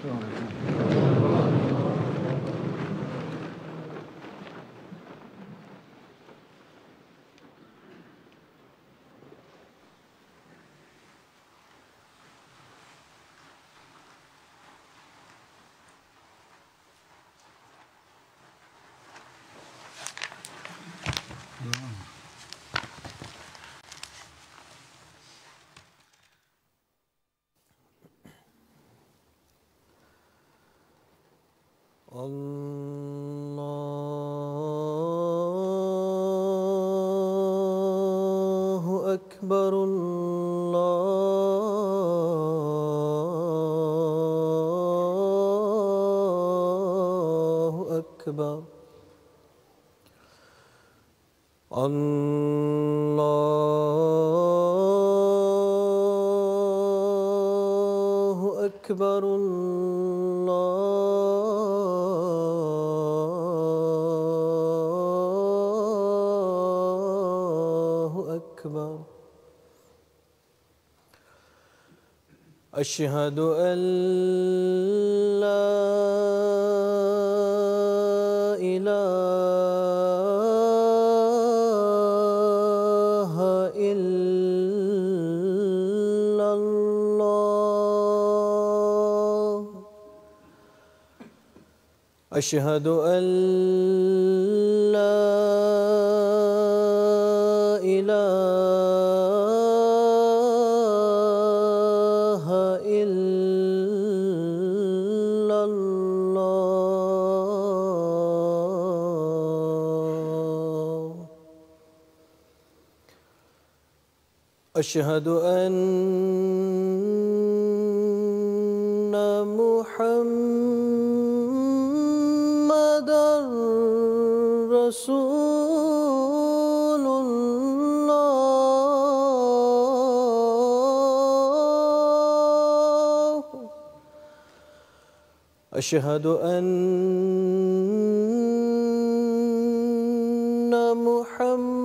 الله أكبر الله أكبر الله أكبر الله أكبر أشهد أن لا إله إلا الله أشهد أن لا إله إلا الله أشهد أن محمدًا رسول الله أشهد أن محمدًا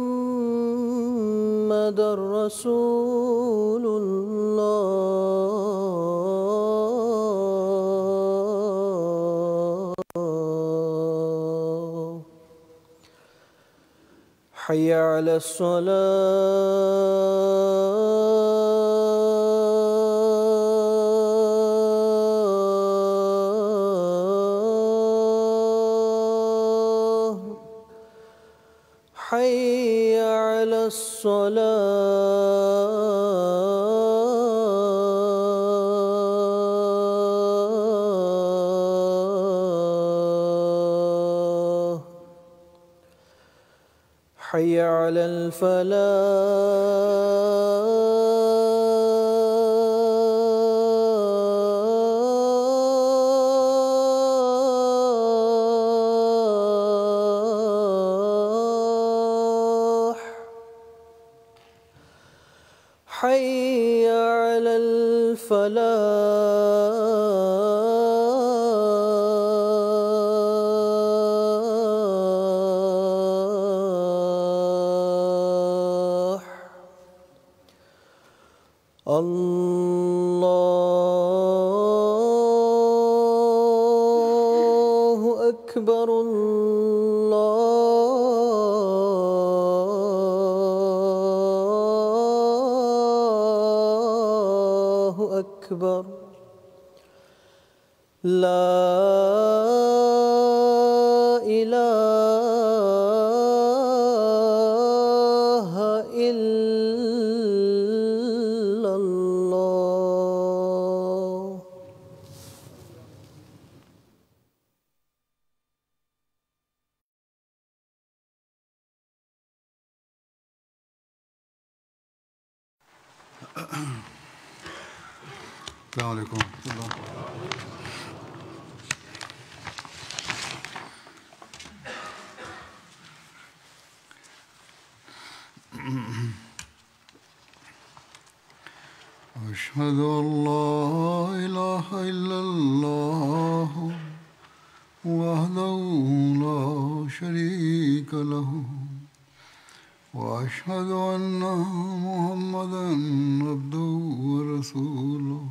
رسول الله حي على الصلاة حي على الصلاة حي على الفلاح حي على الفلاح الله أكبر الله أكبر لا إله إلا الله السلام عليكم ورحمة الله. أشهد أن لا إله إلا الله وحده لا شريك له وأشهد أن محمدًا عبده ورسوله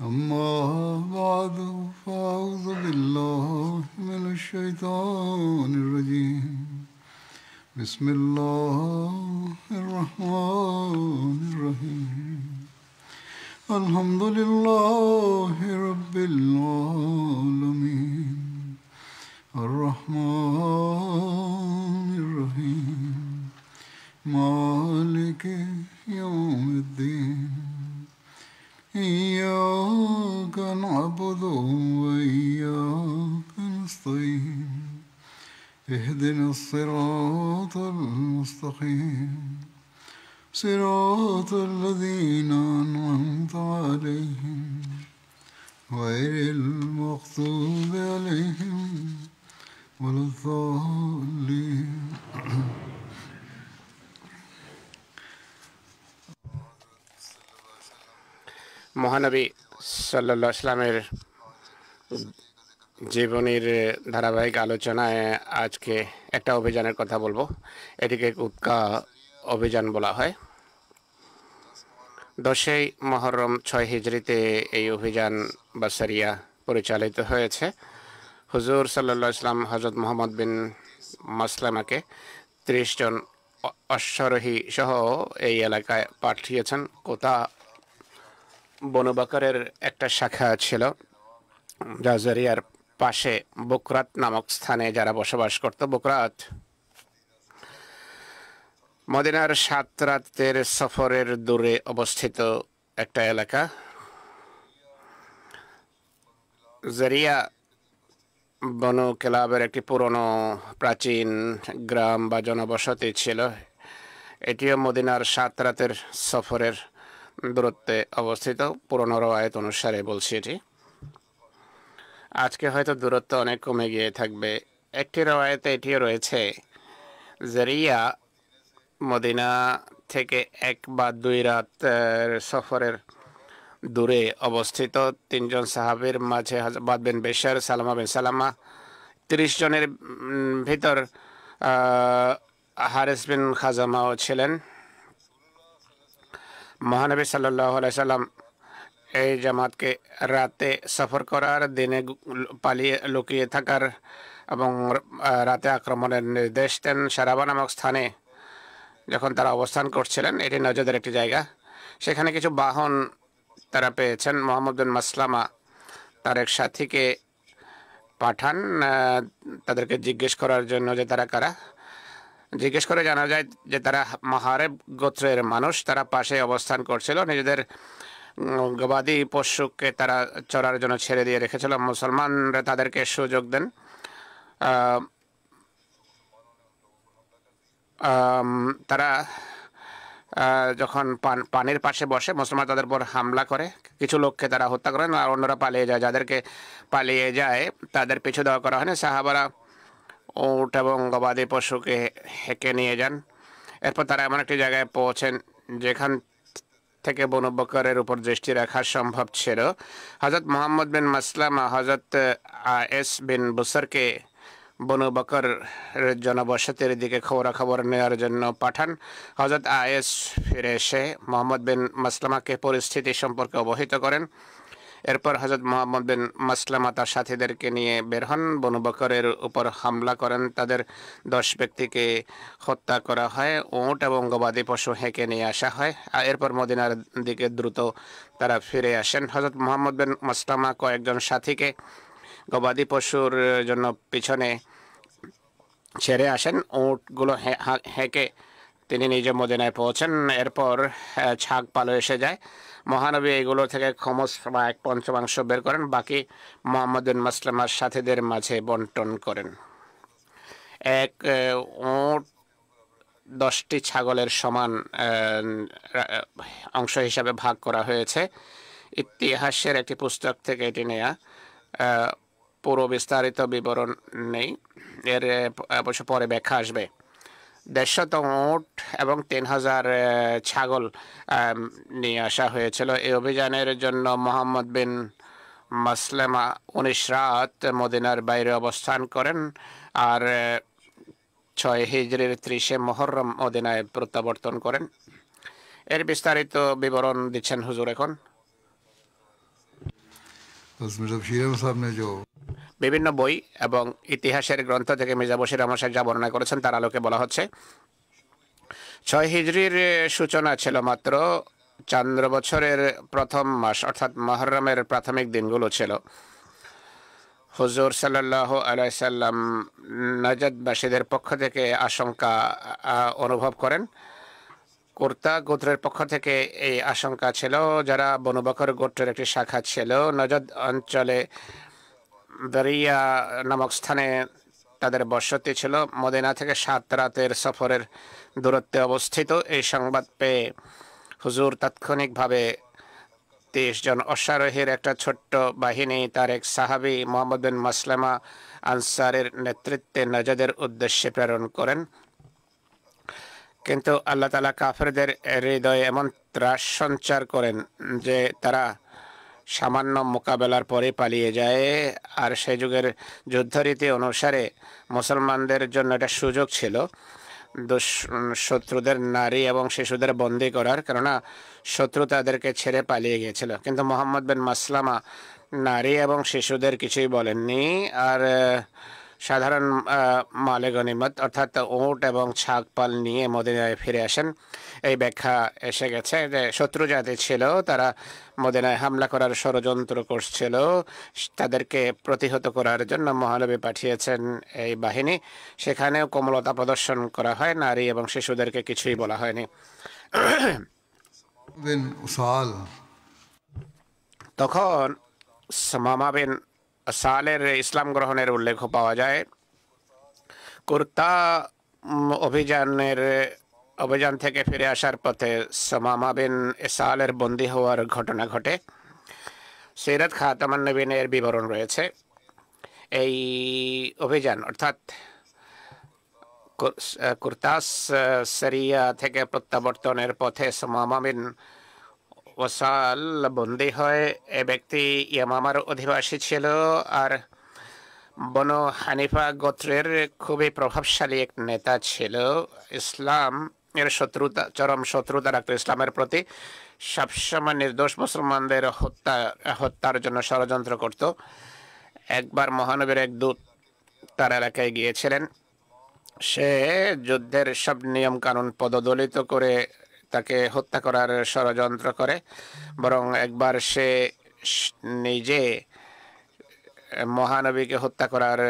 أما بعد فأعوذ بالله من الشيطان الرجيم بسم الله الرحمن الرحيم الحمد لله رب العالمين الرحمن الرحيم مالك يوم الدين إياك نعبد وإياك نستعين اهدنا الصراط المستقيم صراط الذين أنعمت عليهم غير المغضوب عليهم ولا الضالين মহানবী সাল্লাল্লাহু আলাইহি সাল্লামের জীবনীর ধারাবাহিক আলোচনায় আজকে একটা অভিযানের কথা বলবো। এটিকে উৎকা অভিযান বলা হয়। 10ই মুহররম 6 হিজরিতে এই অভিযান বা সারিয়া পরিচালিত হয়েছে। হুজুর সাল্লাল্লাহু আলাইহি সাল্লাম হযরত মুহাম্মদ বিন মাসলামাকে 30 জন অশ্বারোহী সহ এই এলাকায় পাঠিয়েছেন। কোথা বনু বকরের একটা শাখা ছিল যা জারিয়ার পাশে বুকরাত নামক স্থানে যারা বসবাস করত। বুকরাত মদিনার 7 রাতের সফরের দূরে অবস্থিত একটা এলাকা। জারিয়া বনু কেলাবের একটি পুরনো প্রাচীন গ্রাম বা জনবসতি ছিল। এটিও মদিনার 7 রাতের সফরের দূরত্বে অবস্থিত। পুরনো রওয়ায়াত অনুসারে বলছি এটি। আজকে হয়তো দূরত্ব অনেক কমে গিয়ে থাকবে। একটি রওয়ায়াতে এটিও রয়েছে জারিয়া মদিনা থেকে 1 বা 2 রাত সফরের দূরে অবস্থিত। 3 জন সাহাবীর মাঝে হাজবাদ বিন বেশার, সালামা বিন সালামা, 30 জনের ভিতর হারিস বিন খাজামাও ছিলেন। মহানবী সাল্লাল্লাহু আলাইহি সাল্লাম এই জামাতকে রাতে সফর করার, দিনে পালিয়ে লুকিয়ে থাকার এবং রাতে আক্রমণের নির্দেশ দেন। সারাবা নামক স্থানে যখন তারা অবস্থান করছিলেন, এটি নজদের একটি জায়গা, সেখানে কিছু বাহন তারা পেয়েছেন। মুহাম্মদ বিন মাসলামা তার এক সাথীকে পাঠান তাদেরকে জিজ্ঞেস করার জন্য যে তারা কারা। জিজ্ঞেস করে জানা যায় যে তারা মাহারেব গোত্রের মানুষ। তারা পাশে অবস্থান করছিল। নিজেদের গবাদি পশুকে তারা চড়ার জন্য ছেড়ে দিয়ে রেখেছিল। মুসলমানরা তাদেরকে সুযোগ দেন। তারা যখন পানির পাশে বসে, মুসলমান তাদের উপর হামলা করে। কিছু লোককে তারা হত্যা করেন আর অন্যরা পালিয়ে যায়। যাদেরকে পালিয়ে যায় তাদের পিছু দেওয়া করা হয়নি। সাহাবারা উট এবং গবাদি পশুকে হেঁকে নিয়ে যান। এরপর তারা এমন একটি জায়গায় পৌঁছেন যেখান থেকে বনু বকরের উপর দৃষ্টি রাখা সম্ভব ছিল। হযরত মুহাম্মদ বিন মাসলামা হযরত আয়েস বিন বুসরকে বনু বকর জনবসতির দিকে খবরাখবর নেওয়ার জন্য পাঠান। হযরত আয়েস ফিরে এসে মুহাম্মদ বিন মাসলামাকে পরিস্থিতি সম্পর্কে অবহিত করেন। এরপর হযরত মুহাম্মদ বিন মাসলামা তার সাথীদেরকে নিয়ে বের হন, বনু বকরের উপর হামলা করেন। তাদের 10 ব্যক্তিকে হত্যা করা হয়। উট এবং গবাদি পশু হেঁকে নিয়ে আসা হয়। আর এরপর মদিনার দিকে দ্রুত তারা ফিরে আসেন। হযরত মুহাম্মদ বিন মাসলামা কয়েকজন সাথীকে গবাদি পশুর জন্য পিছনে ছেড়ে আসেন। উটগুলো হেঁকে তিনি নিজে মদিনায় পৌঁছেন। এরপর ছাগ পালো এসে যায়। মহানবী এগুলো থেকে খমস বা 1/5 বের করেন। বাকি মুহাম্মদ বিন মাসলামার সাথীদের মাঝে বন্টন করেন। এক উট 10টি ছাগলের সমান অংশ হিসাবে ভাগ করা হয়েছে। ইতিহাসের একটি পুস্তক থেকে এটি নেয়া। পুরো বিস্তারিত বিবরণ নেই, এর অবশ্য পরে ব্যাখ্যা আসবে। 150 উট এবং 3000 ছাগল নিয়ে আসা হয়েছিল। এই অভিযানের জন্য মোহাম্মদ বিন মাসলামা 19 রাত মদিনার বাইরে অবস্থান করেন আর 6 হিজরির 30 মুহররম মদিনায় প্রত্যাবর্তন করেন। এর বিস্তারিত বিবরণ দিচ্ছেন হুজুর এখন। तो उसमें जब शीर अहमद साहब ने जो বিভিন্ন বই এবং ইতিহাসের গ্রন্থ থেকে মির্জা বশির আহমদ সাহেব যা বর্ণনা করেছেন তার আলোকে বলা হচ্ছে 6 হিজরির সূচনা ছিল মাত্র চন্দ্র বছরের প্রথম মাস অর্থাৎ মুহররমের প্রাথমিক দিনগুলো ছিল। হুজুর সাল্লাল্লাহু আলাইহি সাল্লাম নাজদবাসীদের পক্ষ থেকে আশঙ্কা অনুভব করেন। কুর্তা গোত্রের পক্ষ থেকে এই আশঙ্কা ছিল, যারা বনু বকর গোত্রের একটি শাখা ছিল। নজদ অঞ্চলে দরিয়া নামক স্থানে তাদের বসতি ছিল, মদিনা থেকে 7 রাতের সফরের দূরত্বে অবস্থিত। এই সংবাদ পেয়ে হুজুর তাৎক্ষণিকভাবে 30 জন অশ্বারোহীর একটা ছোট্ট বাহিনী তার এক সাহাবী মুহাম্মদ বিন মাসলামা আনসারের নেতৃত্বে নজদের উদ্দেশ্যে প্রেরণ করেন। কিন্তু আল্লাহ তাআলা কাফেরদের হৃদয়ে এমন ত্রাস সঞ্চার করেন যে তারা সামান্য মোকাবেলার পরে পালিয়ে যায়। আর সেই যুগের যুদ্ধরীতি অনুসারে মুসলমানদের জন্য এটা সুযোগ ছিল শত্রুদের নারী এবং শিশুদের বন্দী করার, কেননা শত্রু তাদেরকে ছেড়ে পালিয়ে গিয়েছিল। কিন্তু মুহাম্মদ বিন মাসলামা নারী এবং শিশুদের কিছুই বলেননি, আর সাধারণ মালে গনিমত অর্থাৎ উট এবং ছাগপাল নিয়ে মদিনায় ফিরে আসেন। এই ব্যাখ্যা এসে গেছে যে শত্রু জাতি ছিল, তারা মদিনায় হামলা করার ষড়যন্ত্র করছিল। তাদেরকে প্রতিহত করার জন্য মহানবী পাঠিয়েছেন এই বাহিনী। সেখানেও কোমলতা প্রদর্শন করা হয়, নারী এবং শিশুদেরকে কিছুই বলা হয়নি। बिन उसाल তখন সুমামা বিন সালের ইসলাম গ্রহণের উল্লেখ পাওয়া যায়। কুর্তা অভিযান থেকে ফিরে আসার পথে সুমামা বিন সালের বন্দী হওয়ার ঘটনা ঘটে। সিরাত খাতামান নবীনের বিবরণ রয়েছে। এই অভিযান অর্থাৎ কুর্তাস সারিয়া থেকে প্রত্যাবর্তনের পথে সুমামা বিন ওয়াসাল বন্দী হয়। এ ব্যক্তি ইয়ামামার অধিবাসী ছিল আর বনু হানিফা গোত্রের খুবই প্রভাবশালী এক নেতা ছিল। ইসলাম এর চরম শত্রুতা রাখত ইসলামের প্রতি, সবসময় নির্দোষ মুসলমানদের হত্যার জন্য ষড়যন্ত্র করত। একবার মহানবীর এক দূত তার এলাকায় গিয়েছিলেন। সে যুদ্ধের সব নিয়ম কানুন পদদলিত করে তাকে হত্যা করার ষড়যন্ত্র করে, বরং একবার সে নিজে মহানবীকে হত্যা করার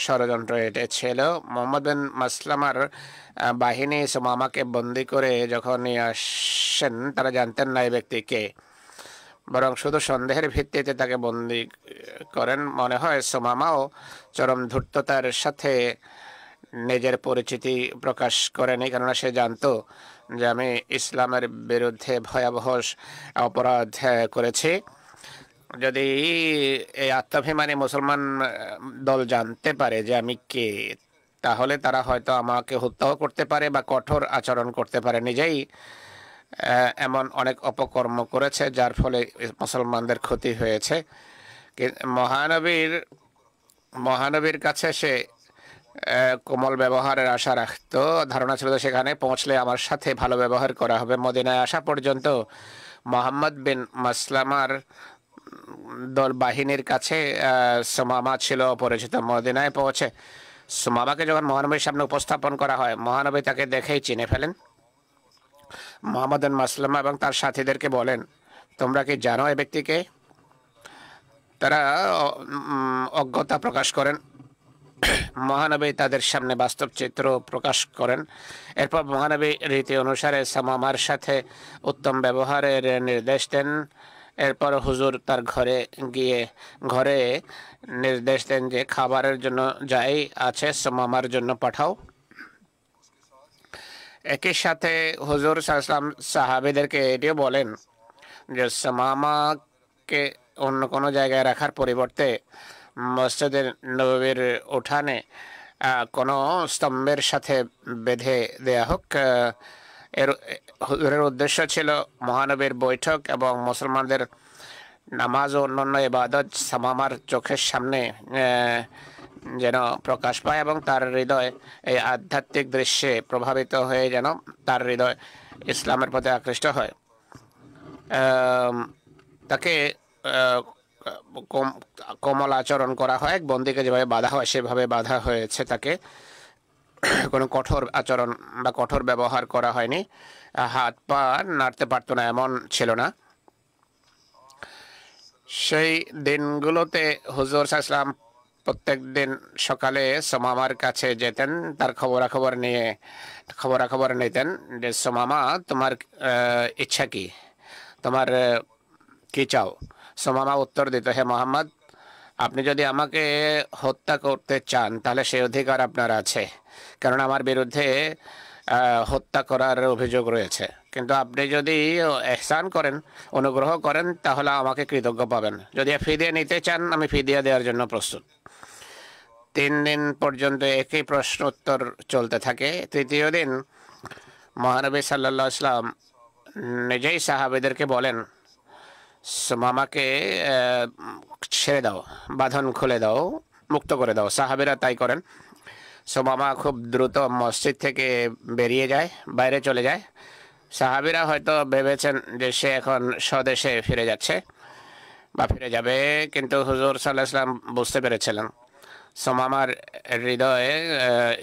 ষড়যন্ত্র এটেছিল। মোহাম্মদ বিন মাসলামার বাহিনী সুমামাকে বন্দী করে যখন নিয়ে আসেন, তারা জানতেন না এই ব্যক্তিকে, বরং শুধু সন্দেহের ভিত্তিতে তাকে বন্দী করেন। মনে হয় সুমামাও চরম ধূর্ততার সাথে নিজের পরিচিতি প্রকাশ করেনি, কেননা সে জানতো যে আমি ইসলামের বিরুদ্ধে ভয়াবহ অপরাধ করেছি। যদি এই আত্মাভিমানী মুসলমান দল জানতে পারে যে আমি কে, তাহলে তারা হয়তো আমাকে হত্যাও করতে পারে বা কঠোর আচরণ করতে পারে। নিজেই এমন অনেক অপকর্ম করেছে যার ফলে মুসলমানদের ক্ষতি হয়েছে। মহানবীর কাছে সে কোমল ব্যবহারের আশা রাখত। ধারণা ছিল সেখানে পৌঁছলে আমার সাথে ভালো ব্যবহার করা হবে। মদিনায় আসা পর্যন্ত মোহাম্মদ বিন মাসলামার দল বাহিনীর কাছে সুমামা ছিল অপরিচিত। মদিনায় পৌঁছে সুমামাকে যখন মহানবীর সামনে উপস্থাপন করা হয়, মহানবী তাকে দেখেই চিনে ফেলেন। মোহাম্মদ বিন মাসলামা এবং তার সাথীদেরকে বলেন, তোমরা কি জানো এই ব্যক্তিকে? তারা অজ্ঞতা প্রকাশ করেন। মহানবী তাদের সামনে বাস্তব চিত্র প্রকাশ করেন। এরপর মহানবী রীতি অনুসারে সুমামার সাথে উত্তম ব্যবহারের নির্দেশ দেন। এরপর হুজুর তার ঘরে নির্দেশ দেন যে খাবারের জন্য যাই আছে সুমামার জন্য পাঠাও। একই সাথে হুজুর সাল্লাল্লাহু আলাইহি সাহাবীদেরকে এটিও বলেন যে সুমামাকে অন্য কোনো জায়গায় রাখার পরিবর্তে মসজিদের নববীর উঠানে কোনো স্তম্ভের সাথে বেঁধে দেয়া হোক। এর উদ্দেশ্য ছিল মহানবীর বৈঠক এবং মুসলমানদের নামাজ ও অন্যান্য ইবাদত সুমামার চোখের সামনে যেন প্রকাশ পায় এবং তার হৃদয় এই আধ্যাত্মিক দৃশ্যে প্রভাবিত হয়ে যেন তার হৃদয় ইসলামের প্রতি আকৃষ্ট হয়। তাকে কোমল আচরণ করা হয়, এক বন্দীকে যেভাবে বাধা হয় সেভাবে বাধা হয়েছে তাকে। কোনো কঠোর আচরণ বা কঠোর ব্যবহার করা হয়নি। হাত পা নাড়তে পারতো না এমন ছিল না। সেই দিনগুলোতে হুজুর সাল্লাল্লাহু আলাইহি ওয়াসাল্লাম প্রত্যেক দিন সকালে সুমামার কাছে যেতেন, তার খবরাখবর নিতেন যে সুমামা তোমার ইচ্ছা কি, তোমার কি চাও। সুমামা উত্তর দিত, হে মোহাম্মদ, আপনি যদি আমাকে হত্যা করতে চান তাহলে সেই অধিকার আপনার আছে, কারণ আমার বিরুদ্ধে হত্যা করার অভিযোগ রয়েছে। কিন্তু আপনি যদি এহসান করেন, অনুগ্রহ করেন, তাহলে আমাকে কৃতজ্ঞ পাবেন। যদি ফিদিয়া নিতে চান, আমি ফিদিয়া দেওয়ার জন্য প্রস্তুত। 3 দিন পর্যন্ত একই প্রশ্ন উত্তর চলতে থাকে। তৃতীয় দিন মহানবী সাল্লাল্লাহু আলাইহি ওয়াসাল্লাম নিজেই সাহাবীদেরকে বলেন, সুমামাকে ছেড়ে দাও, বাঁধন খুলে দাও, মুক্ত করে দাও। সাহাবীরা তাই করেন। সুমামা খুব দ্রুত মসজিদ থেকে বেরিয়ে যায়, বাইরে চলে যায়। সাহাবীরা হয়তো ভেবেছেন যে সে এখন স্বদেশে ফিরে যাচ্ছে বা ফিরে যাবে, কিন্তু হুজুর সাল্লাল্লাহু আলাইহি ওয়াসাল্লাম বুঝতে পেরেছিলেন সুমামার হৃদয়ে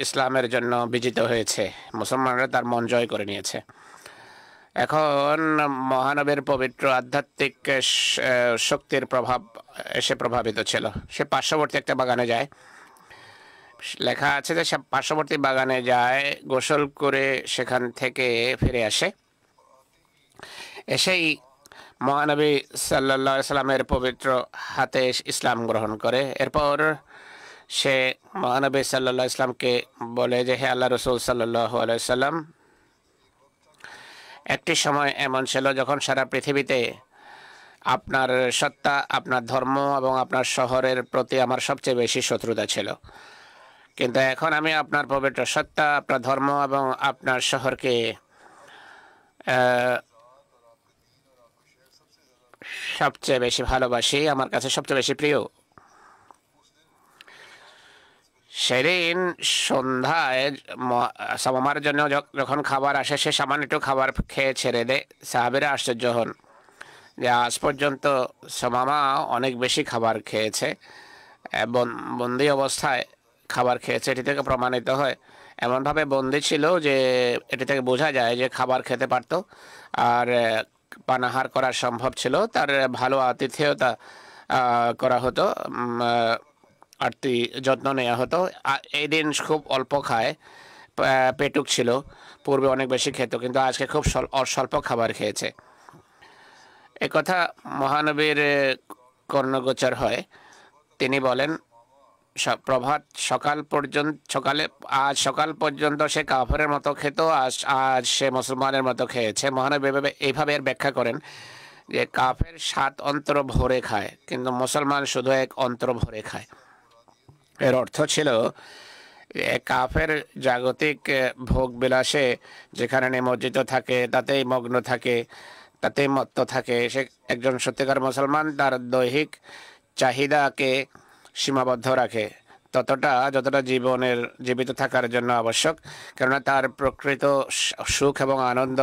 ইসলামের জন্য বিজিত হয়েছে, মুসলমানরা তার মন জয় করে নিয়েছে। এখন মহানবীর পবিত্র আধ্যাত্মিক শক্তির প্রভাব এসে প্রভাবিত ছিল। সে পার্শ্ববর্তী একটা বাগানে যায়। লেখা আছে যে সে পার্শ্ববর্তী বাগানে যায়, গোসল করে সেখান থেকে ফিরে আসে। এসেই মহানবী সাল্লাল্লাহু আলাইহি সাল্লামের পবিত্র হাতে ইসলাম গ্রহণ করে। এরপর সে মহানবী সাল্লাল্লাহু আলাইহি সাল্লামকে বলে যে, হে আল্লাহ রসুল সাল্লাল্লাহু আলাইহি সাল্লাম, একটি সময় এমন ছিল যখন সারা পৃথিবীতে আপনার সত্তা, আপনার ধর্ম এবং আপনার শহরের প্রতি আমার সবচেয়ে বেশি শত্রুতা ছিল। কিন্তু এখন আমি আপনার পবিত্র সত্তা, আপনার ধর্ম এবং আপনার শহরকে সবচেয়ে বেশি ভালোবাসি, আমার কাছে সবচেয়ে বেশি প্রিয়। সেদিন সন্ধ্যায় সুমামার জন্য যখন খাবার আসে, সে সামান্য একটু খাবার খেয়ে ছেড়ে দেয়। সাহাবীরা আশ্চর্য হন যে আজ পর্যন্ত সুমামা অনেক বেশি খাবার খেয়েছে, বন্দি অবস্থায় খাবার খেয়েছে। এটি থেকে প্রমাণিত হয়, এমনভাবে বন্দি ছিল যে এটি থেকে বোঝা যায় যে খাবার খেতে পারত আর পানাহার করা সম্ভব ছিল। তার ভালো আতিথেয়তা করা হতো, আরতি যত্ন নেওয়া হতো। এই দিন খুব অল্প খায়, পেটুক ছিল। পূর্বে অনেক বেশি খেত, কিন্তু আজকে খুব স্বল্প খাবার খেয়েছে। একথা মহানবীর কর্ণগোচর হয়। তিনি বলেন, আজ সকাল পর্যন্ত সে কাফেরের মতো খেত, আজ সে মুসলমানের মতো খেয়েছে। মহানবী এইভাবে এর ব্যাখ্যা করেন যে কাফের 7 অন্তর ভরে খায়, কিন্তু মুসলমান শুধু 1 অন্তর ভরে খায়। এর অর্থ ছিল কাফের জাগতিক ভোগ বিলাসে যেখানে নিমজ্জিত থাকে, তাতেই মগ্ন থাকে, তাতেই মত্ত থাকে। সে একজন সত্যিকার মুসলমান তার দৈহিক চাহিদাকে সীমাবদ্ধ রাখে, যতটা জীবিত থাকার জন্য আবশ্যক, কেননা তার প্রকৃত সুখ এবং আনন্দ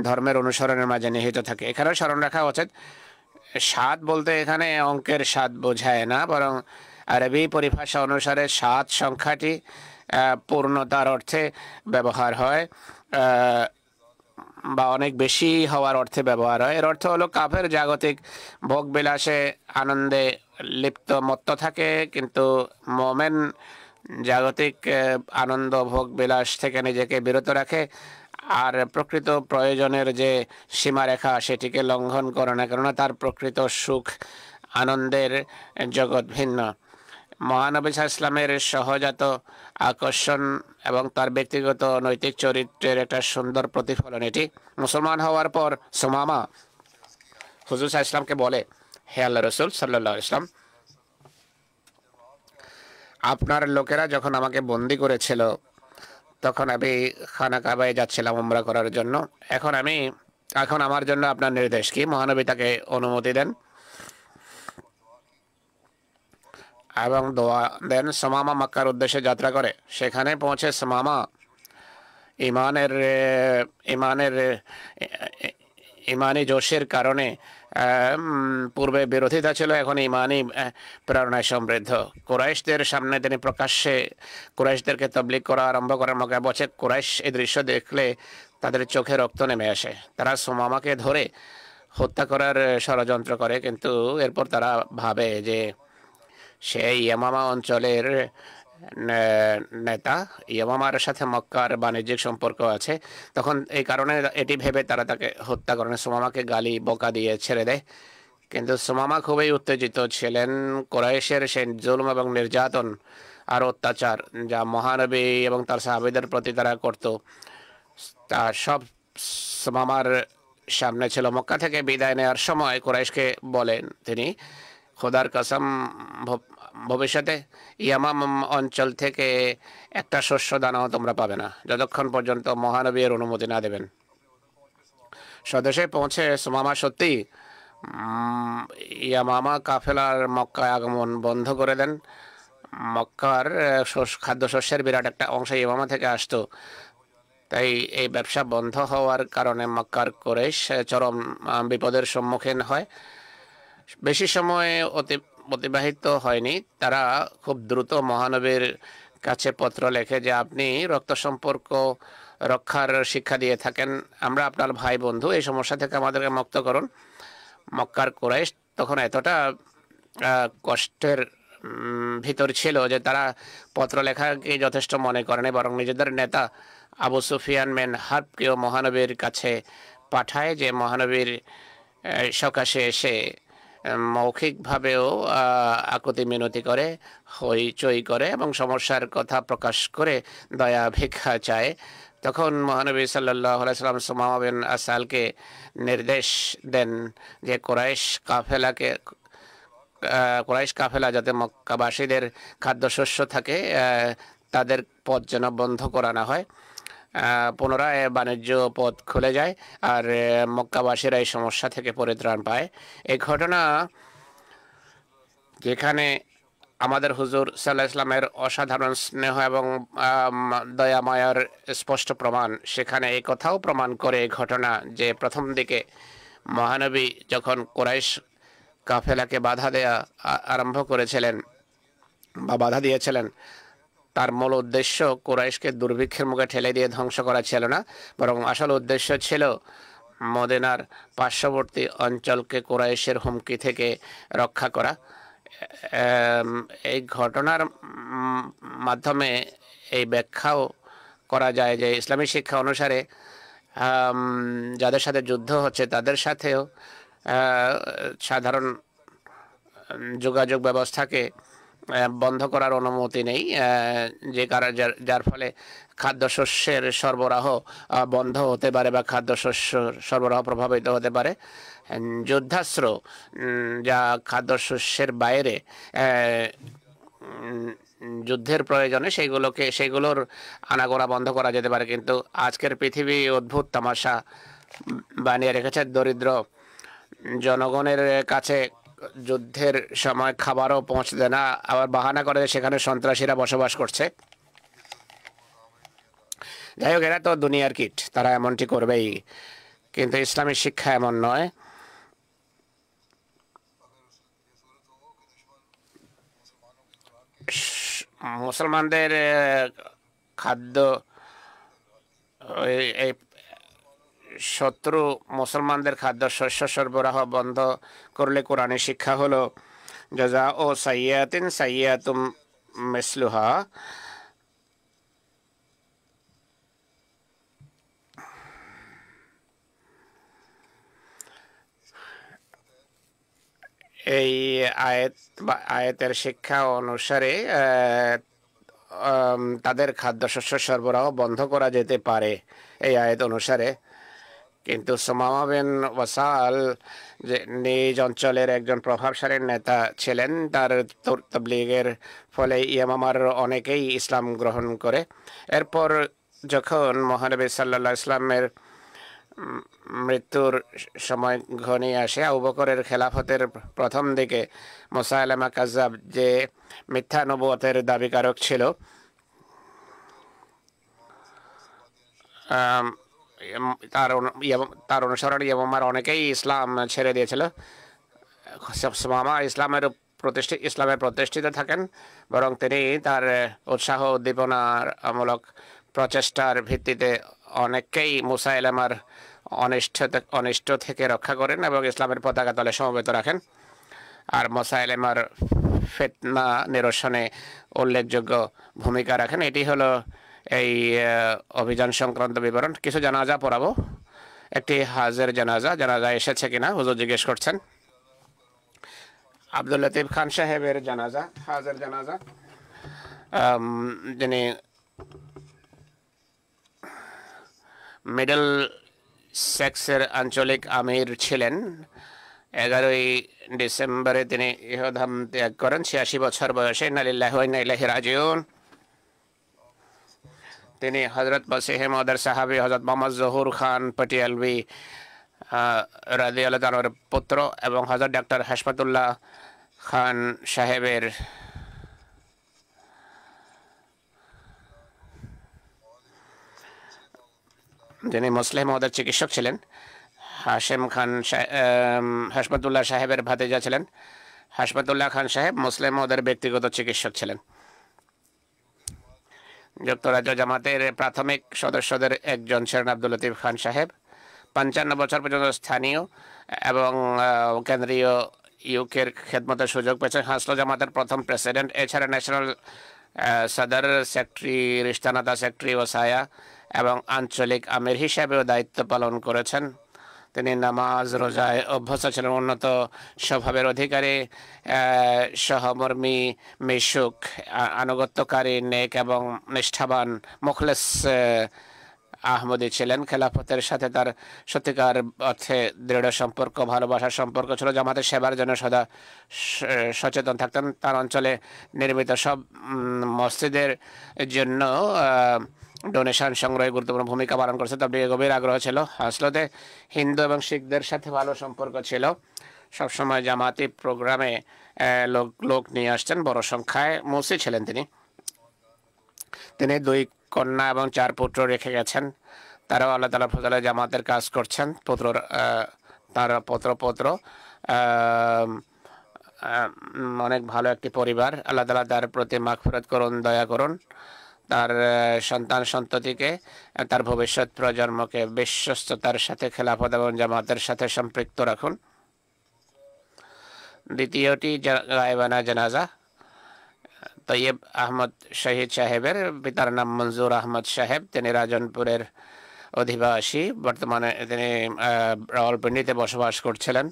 ধর্মের অনুসরণের মাঝে নিহিত থাকে। এখানেও স্মরণ রাখা উচিত, স্বাদ বলতে এখানে অঙ্কের স্বাদ বোঝায় না, বরং আরবি পরিভাষা অনুসারে 7 সংখ্যাটি পূর্ণতার অর্থে ব্যবহার হয় বা অনেক বেশি হওয়ার অর্থে ব্যবহার হয়। এর অর্থ হলো কাফের জাগতিক ভোগ বিলাসে আনন্দে লিপ্ত মত্ত থাকে, কিন্তু মোমেন জাগতিক আনন্দ ভোগ বিলাস থেকে নিজেকে বিরত রাখে আর প্রকৃত প্রয়োজনের যে সীমারেখা সেটিকে লঙ্ঘন করে না, কেননা তার প্রকৃত সুখ আনন্দের জগৎ ভিন্ন। মহানবী সাল্লাল্লাহু আলাইহি ওয়াসাল্লামের সহজাত আকর্ষণ এবং তার ব্যক্তিগত নৈতিক চরিত্রের একটা সুন্দর প্রতিফলন এটি। মুসলমান হওয়ার পর সুমামা হুজুর সাল্লাল্লাহু আলাইহি ওয়াসাল্লামকে বলে, হে আল্লাহ রসুল সাল্লাল্লাহু আলাইহি ওয়াসাল্লাম, আপনার লোকেরা যখন আমাকে বন্দি করেছিল তখন আমি খানা কাবায় যাচ্ছিলাম উমরা করার জন্য। এখন আমার জন্য আপনার নির্দেশ কি? মহানবী তাকে অনুমতি দেন এবং দোয়া দেন। সুমামা মক্কার উদ্দেশ্যে যাত্রা করে। সেখানে পৌঁছে সুমামা ইমানি জোশের কারণে পূর্বে বিরোধিতা ছিল, এখন ইমানি প্রেরণায় সমৃদ্ধ। কুরাইশদের সামনে তিনি প্রকাশ্যে কুরাইশদেরকে তবলিগ করা আরম্ভ করার মৌকা বসে। কুরাইশ এই দৃশ্য দেখলে তাদের চোখে রক্ত নেমে আসে। তারা সুমামাকে ধরে হত্যা করার ষড়যন্ত্র করে, কিন্তু এরপর তারা ভাবে যে সেই ইয়ামামা অঞ্চলের নেতা, ইয়ামামার সাথে মক্কার বাণিজ্যিক সম্পর্ক আছে। তখন এই কারণে এটি ভেবে তারা তাকে হত্যা করেন, সুমামাকে গালি বকা দিয়ে ছেড়ে দেয়। কিন্তু সুমামা খুবই উত্তেজিত ছিলেন। কুরাইশের সেই জুলুম এবং নির্যাতন আর অত্যাচার যা মহানবী এবং তার সাহাবীদের প্রতি তারা করত, তা সব সুমামার সামনে ছিল। মক্কা থেকে বিদায় নেওয়ার সময় কুরাইশকে বলেন তিনি, খোদার কসম, ভবিষ্যতে ইয়ামাম অঞ্চল থেকে একটা শস্য দানাও তোমরা পাবে না যতক্ষণ পর্যন্ত মহানবীর অনুমতি না দেবেন। স্বদেশে পৌঁছে সুমামা সত্যি ইয়ামামা কাফেলার মক্কায় আগমন বন্ধ করে দেন। মক্কার খাদ্যশস্যের বিরাট একটা অংশ ইয়ামামা থেকে আসতো, তাই এই ব্যবসা বন্ধ হওয়ার কারণে মক্কার কুরাইশ চরম বিপদের সম্মুখীন হয়। বেশি সময় অতিবাহিত হয়নি, তারা খুব দ্রুত মহানবীর কাছে পত্র লেখে যে আপনি রক্ত সম্পর্ক রক্ষার শিক্ষা দিয়ে থাকেন, আমরা আপনার ভাই বন্ধু, এই সমস্যা থেকে আমাদেরকে মুক্ত করুন। মক্কার কুরাইশ তখন এতটা কষ্টের ভিতর ছিল যে তারা পত্র লেখাকে যথেষ্ট মনে করেনি, বরং নিজেদের নেতা আবু সুফিয়ান মেন হার্বকেও মহানবীর কাছে পাঠায় যে মহানবীর সকাশে এসে মৌখিকভাবেও আকুতি মিনতি করে, হইচই করে এবং সমস্যার কথা প্রকাশ করে দয়া ভিক্ষা চায়। তখন মহানবী সাল্লাল্লাহু আলাইহি সাল্লাম সুমামা বিন আসালকে নির্দেশ দেন যে কুরাইশ কাফেলা যাতে মক্কাবাসীদের খাদ্যশস্য থাকে তাদের পথ যেন বন্ধ করা না হয়। পুনরায় বাণিজ্য পথ খুলে যায় আর মক্কাবাসীরা এই সমস্যা থেকে পরিত্রাণ পায়। এই ঘটনা যেখানে আমাদের হুজুর সাল্লাল্লাহু আলাইহি ওয়াসাল্লামের অসাধারণ স্নেহ এবং দয়া মায়ার স্পষ্ট প্রমাণ, সেখানে এই কথাও প্রমাণ করে এই ঘটনা যে প্রথম দিকে মহানবী যখন কুরাইশ কাফেলাকে বাধা দেয়া আরম্ভ করেছিলেন বা বাধা দিয়েছিলেন, তার মূল উদ্দেশ্য কুরাইশকে দুর্ভিক্ষের মুখে ঠেলে দিয়ে ধ্বংস করা ছিল না, বরং আসল উদ্দেশ্য ছিল মদিনার পার্শ্ববর্তী অঞ্চলকে কুরাইশের হুমকি থেকে রক্ষা করা। এই ঘটনার মাধ্যমে এই ব্যাখ্যাও করা যায় যে ইসলামী শিক্ষা অনুসারে যাদের সাথে যুদ্ধ হচ্ছে তাদের সাথেও সাধারণ যোগাযোগ ব্যবস্থাকে বন্ধ করার অনুমতি নেই, যে কারণে যার ফলে খাদ্যশস্যের সরবরাহ বন্ধ হতে পারে বা খাদ্যশস্য সরবরাহ প্রভাবিত হতে পারে। যুদ্ধাস্ত্র যা খাদ্যশস্যের বাইরে যুদ্ধের প্রয়োজনে সেইগুলোর আনাগোনা বন্ধ করা যেতে পারে, কিন্তু আজকের পৃথিবী অদ্ভুত তামাশা বানিয়ে রেখেছে। দরিদ্র জনগণের কাছে যুদ্ধের সময় খাবারও পৌঁছতে না, আবার বাহানা করে সেখানে সন্ত্রাসীরা বসবাস করছে। যাই হোক, এরা তো দুনিয়ার কীট, তারা এমনটি করবেই, কিন্তু ইসলামী শিক্ষা এমন নয়। মুসলমানদের খাদ্য এই শত্রু মুসলমানদের খাদ্য শস্য সরবরাহ বন্ধ করলে কোরআনে শিক্ষা হলো জাযা ও সাইয়াতিন সাইয়াতুম মিসলুহা। এই আয়াতের শিক্ষা অনুসারে তাদের খাদ্যশস্য সরবরাহ বন্ধ করা যেতে পারে এই আয়াত অনুসারে, কিন্তু সুমামা বিন ওয়াসাল যে নিজ অঞ্চলের একজন প্রভাবশালী নেতা ছিলেন, তার তাবলীগের ফলে ইয়ামামার অনেকেই ইসলাম গ্রহণ করে। এরপর যখন মহানবী সাল্লাল্লাহু আলাইহি ওয়াসাল্লামের মৃত্যুর সময় ঘনিয়ে আসে, আবু বকরের খেলাফতের প্রথম দিকে মুসাইলামা কাজ্জাব যে মিথ্যা নবুয়তের দাবিকারক ছিল, তার অনুসরণ ইয়ামামার অনেকেই ইসলাম ছেড়ে দিয়েছিল। সুমামা ইসলামের প্রতিষ্ঠিত থাকেন, বরং তিনি তার উৎসাহ উদ্দীপনামূলক প্রচেষ্টার ভিত্তিতে অনেককেই মুসাইলামার অনিষ্ট থেকে রক্ষা করেন এবং ইসলামের পতাকা তলে সমবেত রাখেন। আর মুসাইলামার ফিতনা নিরসনে উল্লেখযোগ্য ভূমিকা রাখেন। এটি হলো এই অভিযান সংক্রান্ত বিবরণ। কিছু জানাজা পড়াবো। একটি হাজের জানাজা এসেছে কিনা হুজুর জিজ্ঞেস করছেন। আব্দুল লতিফ খান সাহেবের জানাজা, হাজের জানাজা, যিনি মিডল সেক্সের আঞ্চলিক আমির ছিলেন। 11ই ডিসেম্বরে তিনি ইহধাম ত্যাগ করেন 86 বছর বয়সে। ইন্না লিল্লাহি ওয়া ইন্না ইলাইহি রাজিউন। তিনি হযরত মসিহ মওদের সাহাবী হযরত মোহাম্মদ জহুর খান পটিয়ালভি রাদিয়াল্লাহু তাআলার পুত্র এবং হযরত ডক্টর হাশমাতুল্লাহ খান সাহেবের যিনি মুসলিম মওদের চিকিৎসক ছিলেন। হাশেম খান হাশমাতুল্লাহ সাহেবের ভাতিজা ছিলেন। হাশমাতুল্লাহ খান সাহেব মুসলিম মওদের ব্যক্তিগত চিকিৎসক ছিলেন। যুক্তরাজ্য জামাতের প্রাথমিক সদস্যদের একজন ছিলেন আব্দুল লতিফ খান সাহেব। 55 বছর পর্যন্ত স্থানীয় এবং কেন্দ্রীয় ইউকের খেদমতের সুযোগ পেয়েছেন। হাসলো জামাতের প্রথম প্রেসিডেন্ট। এছাড়া ন্যাশনাল সদর সেক্রেটারি, রিশতানাতা সেক্রেটারি ওসায়া এবং আঞ্চলিক আমির হিসাবেও দায়িত্ব পালন করেছেন। তিনি নামাজ রোজায় অভ্যস্ত ছিলেন। উন্নত স্বভাবের অধিকারী, সহমর্মী, মিশুক, আনুগত্যকারী, নেক এবং নিষ্ঠাবান মুখলেস আহমদি ছিলেন। খেলাফতের সাথে তার সত্যিকার অর্থে দৃঢ় সম্পর্ক, ভালোবাসার সম্পর্ক ছিল। জামাতের সেবার জন্য সদা সচেতন থাকতেন। তার অঞ্চলে নির্মিত সব মসজিদের জন্য ডোনেশন সংগ্রহে গুরুত্বপূর্ণ ভূমিকা পালন করেছে। তবে গভীর আগ্রহ ছিল। হাসলোতে হিন্দু এবং শিখদের সাথে ভালো সম্পর্ক ছিল। সবসময় জামাতি প্রোগ্রামে লোক নিয়ে আসছেন। বড় সংখ্যায় মুসি ছিলেন তিনি। 2 কন্যা এবং 4 পুত্র রেখে গেছেন। তারাও আল্লাহ তাআলার ফজলে জামাতের কাজ করছেন। তার পৌত্র অনেক ভালো একটি পরিবার। আল্লাহ তাআলা তার প্রতি মাগফিরাত করুন, দয়া করুন। তার সন্তান সন্ততিকে, তার ভবিষ্যৎ প্রজন্মকে বিশ্বস্ততার সাথে খেলাফত এবং জামাতের সাথে সম্পৃক্ত রাখুন। দ্বিতীয়টি গায়েবানা জানাজা তৈয়ব আহমদ শহীদ সাহেবের। পিতার নাম মঞ্জুর আহমদ সাহেব। তিনি রাজনপুরের অধিবাসী। বর্তমানে তিনি রাওয়ালপিন্ডিতে বসবাস করছিলেন।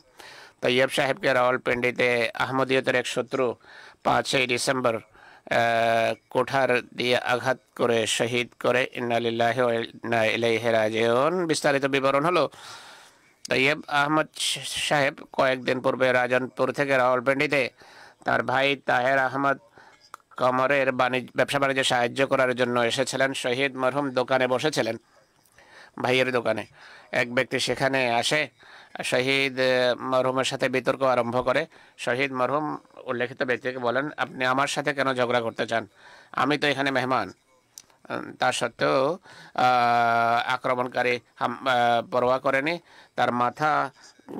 তৈয়ব সাহেবকে রাওয়ালপিন্ডিতে আহমদিয়তের এক শত্রু 5ই ডিসেম্বর কোঠার দিয়ে আঘাত করে শহীদ করে। ইন্না লিল্লাহি ওয়া ইন্না ইলাইহি রাজিউন। বিস্তারিত বিবরণ হলো, তৈয়ব আহমদ সাহেব কয়েকদিন পূর্বে রাজনপুর থেকে রাওয়ালপিন্ডিতে তার ভাই তাহের আহমদ কমরের ব্যবসা বাণিজ্যে সাহায্য করার জন্য এসেছিলেন। শহীদ মরহুম দোকানে বসেছিলেন, ভাইয়ের দোকানে। এক ব্যক্তি সেখানে আসে, শহীদ মরহুমের সাথে বিতর্ক আরম্ভ করে। শহীদ মরহুম উল্লেখিত ব্যক্তিকে বলেন, আপনি আমার সাথে কেন ঝগড়া করতে চান? আমি তো এখানে মেহমান। তা সত্ত্বেও আক্রমণকারী পরোয়া করেনি। তার মাথা,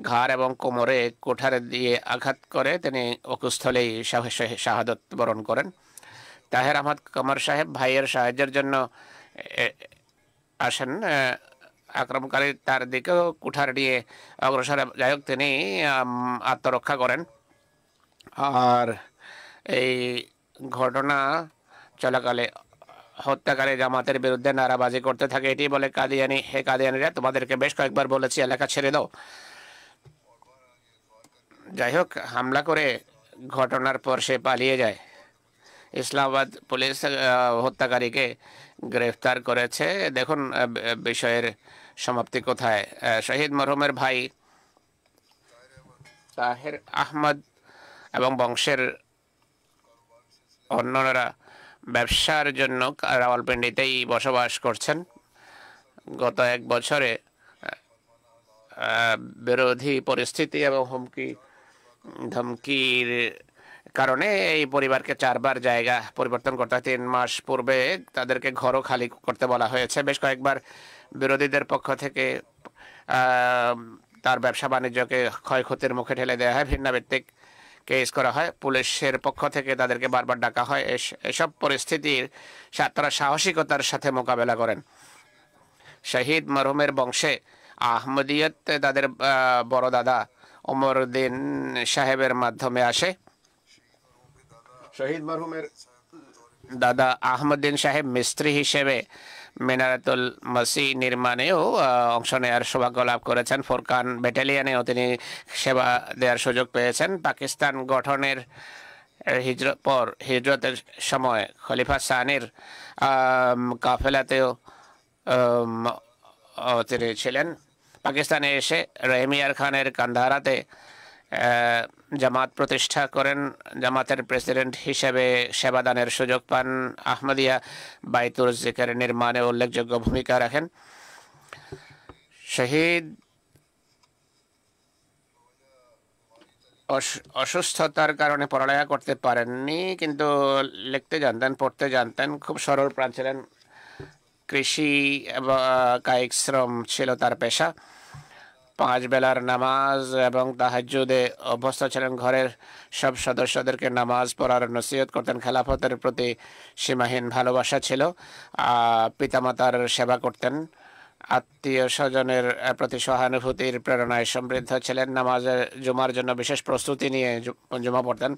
ঘাড় এবং কোমরে কোঠার দিয়ে আঘাত করে তিনি অকুস্থলেই শাহাদত বরণ করেন। তাহের আহমদ কমর সাহেব ভাইয়ের সাহায্যের জন্য আসেন। আক্রমণকারী তার দিকেও কুঠার দিয়ে অগ্রসর, যাই হোক তিনি আত্মরক্ষা করেন। আর এই ঘটনা চলাকালে হত্যাকারী জামাতের বিরুদ্ধে নারাবাজি করতে থাকে। এটি বলে, কাদিয়ানি, হে কাদিয়ানিরা, তোমাদেরকে বেশ কয়েকবার বলেছি এলাকা ছেড়ে দাও। যাই হোক, হামলা করে ঘটনার পর সে পালিয়ে যায়। ইসলামাবাদ পুলিশ হত্যাকারীকে গ্রেফতার করেছে। দেখুন বিষয়ের সমাপ্তি কোথায়। শহীদ মরহুমের ভাই তাহের আহমদ এবং বংশের অন্যরা ব্যবসার জন্য রাওয়ালপিন্ডিতেই বসবাস করছেন। গত 1 বছরে বিরোধী পরিস্থিতি এবং ধমকির কারণে এই পরিবারকে 4 বার জায়গা পরিবর্তন করতে হয়। 3 মাস পূর্বে তাদেরকে ঘরও খালি করতে বলা হয়েছে। বেশ কয়েকবার বিরোধীদের পক্ষ থেকে আহ, তার ব্যবসা বাণিজ্যকে ক্ষয়ক্ষতির মুখে ঠেলে দেওয়া হয়, ভিন্নভিত্তিক কেস করা হয়, পুলিশের পক্ষ থেকে তাদেরকে বারবার ডাকা হয়। এসব পরিস্থিতির তারা সাহসিকতার সাথে মোকাবেলা করেন। শহীদ মরহুমের বংশে আহমদিয়ত তাদের বড় দাদা ওমরউদ্দিন সাহেবের মাধ্যমে আসে। শহীদ মরহুমের দাদা আহমদ্দিন সাহেব মিস্ত্রি হিসেবে মিনারাতুল মসি নির্মাণেও অংশ নেওয়ার সৌভাগ্য লাভ করেছেন। ফোরকান ব্যাটালিয়নেও তিনি সেবা দেওয়ার সুযোগ পেয়েছেন। পাকিস্তান গঠনের হিজরতের সময় খলিফা সানির কাফেলাতেও তিনি ছিলেন। পাকিস্তানে এসে রহিমিয়ার খানের কান্দাহারাতে জামাত প্রতিষ্ঠা করেন। জামাতের প্রেসিডেন্ট হিসেবে সেবাদানের সুযোগ পান। আহমদিয়া বাইতুল জিকের নির্মাণে উল্লেখযোগ্য ভূমিকা রাখেন। শহীদ অসুস্থতার কারণে পড়ালেখা করতে পারেননি, কিন্তু লিখতে জানতেন, পড়তে জানতেন। খুব সরল প্রাণ ছিলেন। কৃষি এবং কায়িক শ্রম ছিল তার পেশা। 5 বেলার নামাজ এবং তাহাজ্জুদে অভ্যস্ত ছিলেন। ঘরের সব সদস্যদেরকে নামাজ পড়ার নসিহত করতেন। খেলাফতের প্রতি সীমাহীন ভালোবাসা ছিল। পিতামাতার সেবা করতেন। আত্মীয় স্বজনের প্রতি সহানুভূতির প্রেরণায় সমৃদ্ধ ছিলেন। নামাজের জুমার জন্য বিশেষ প্রস্তুতি নিয়ে জুমা পড়তেন।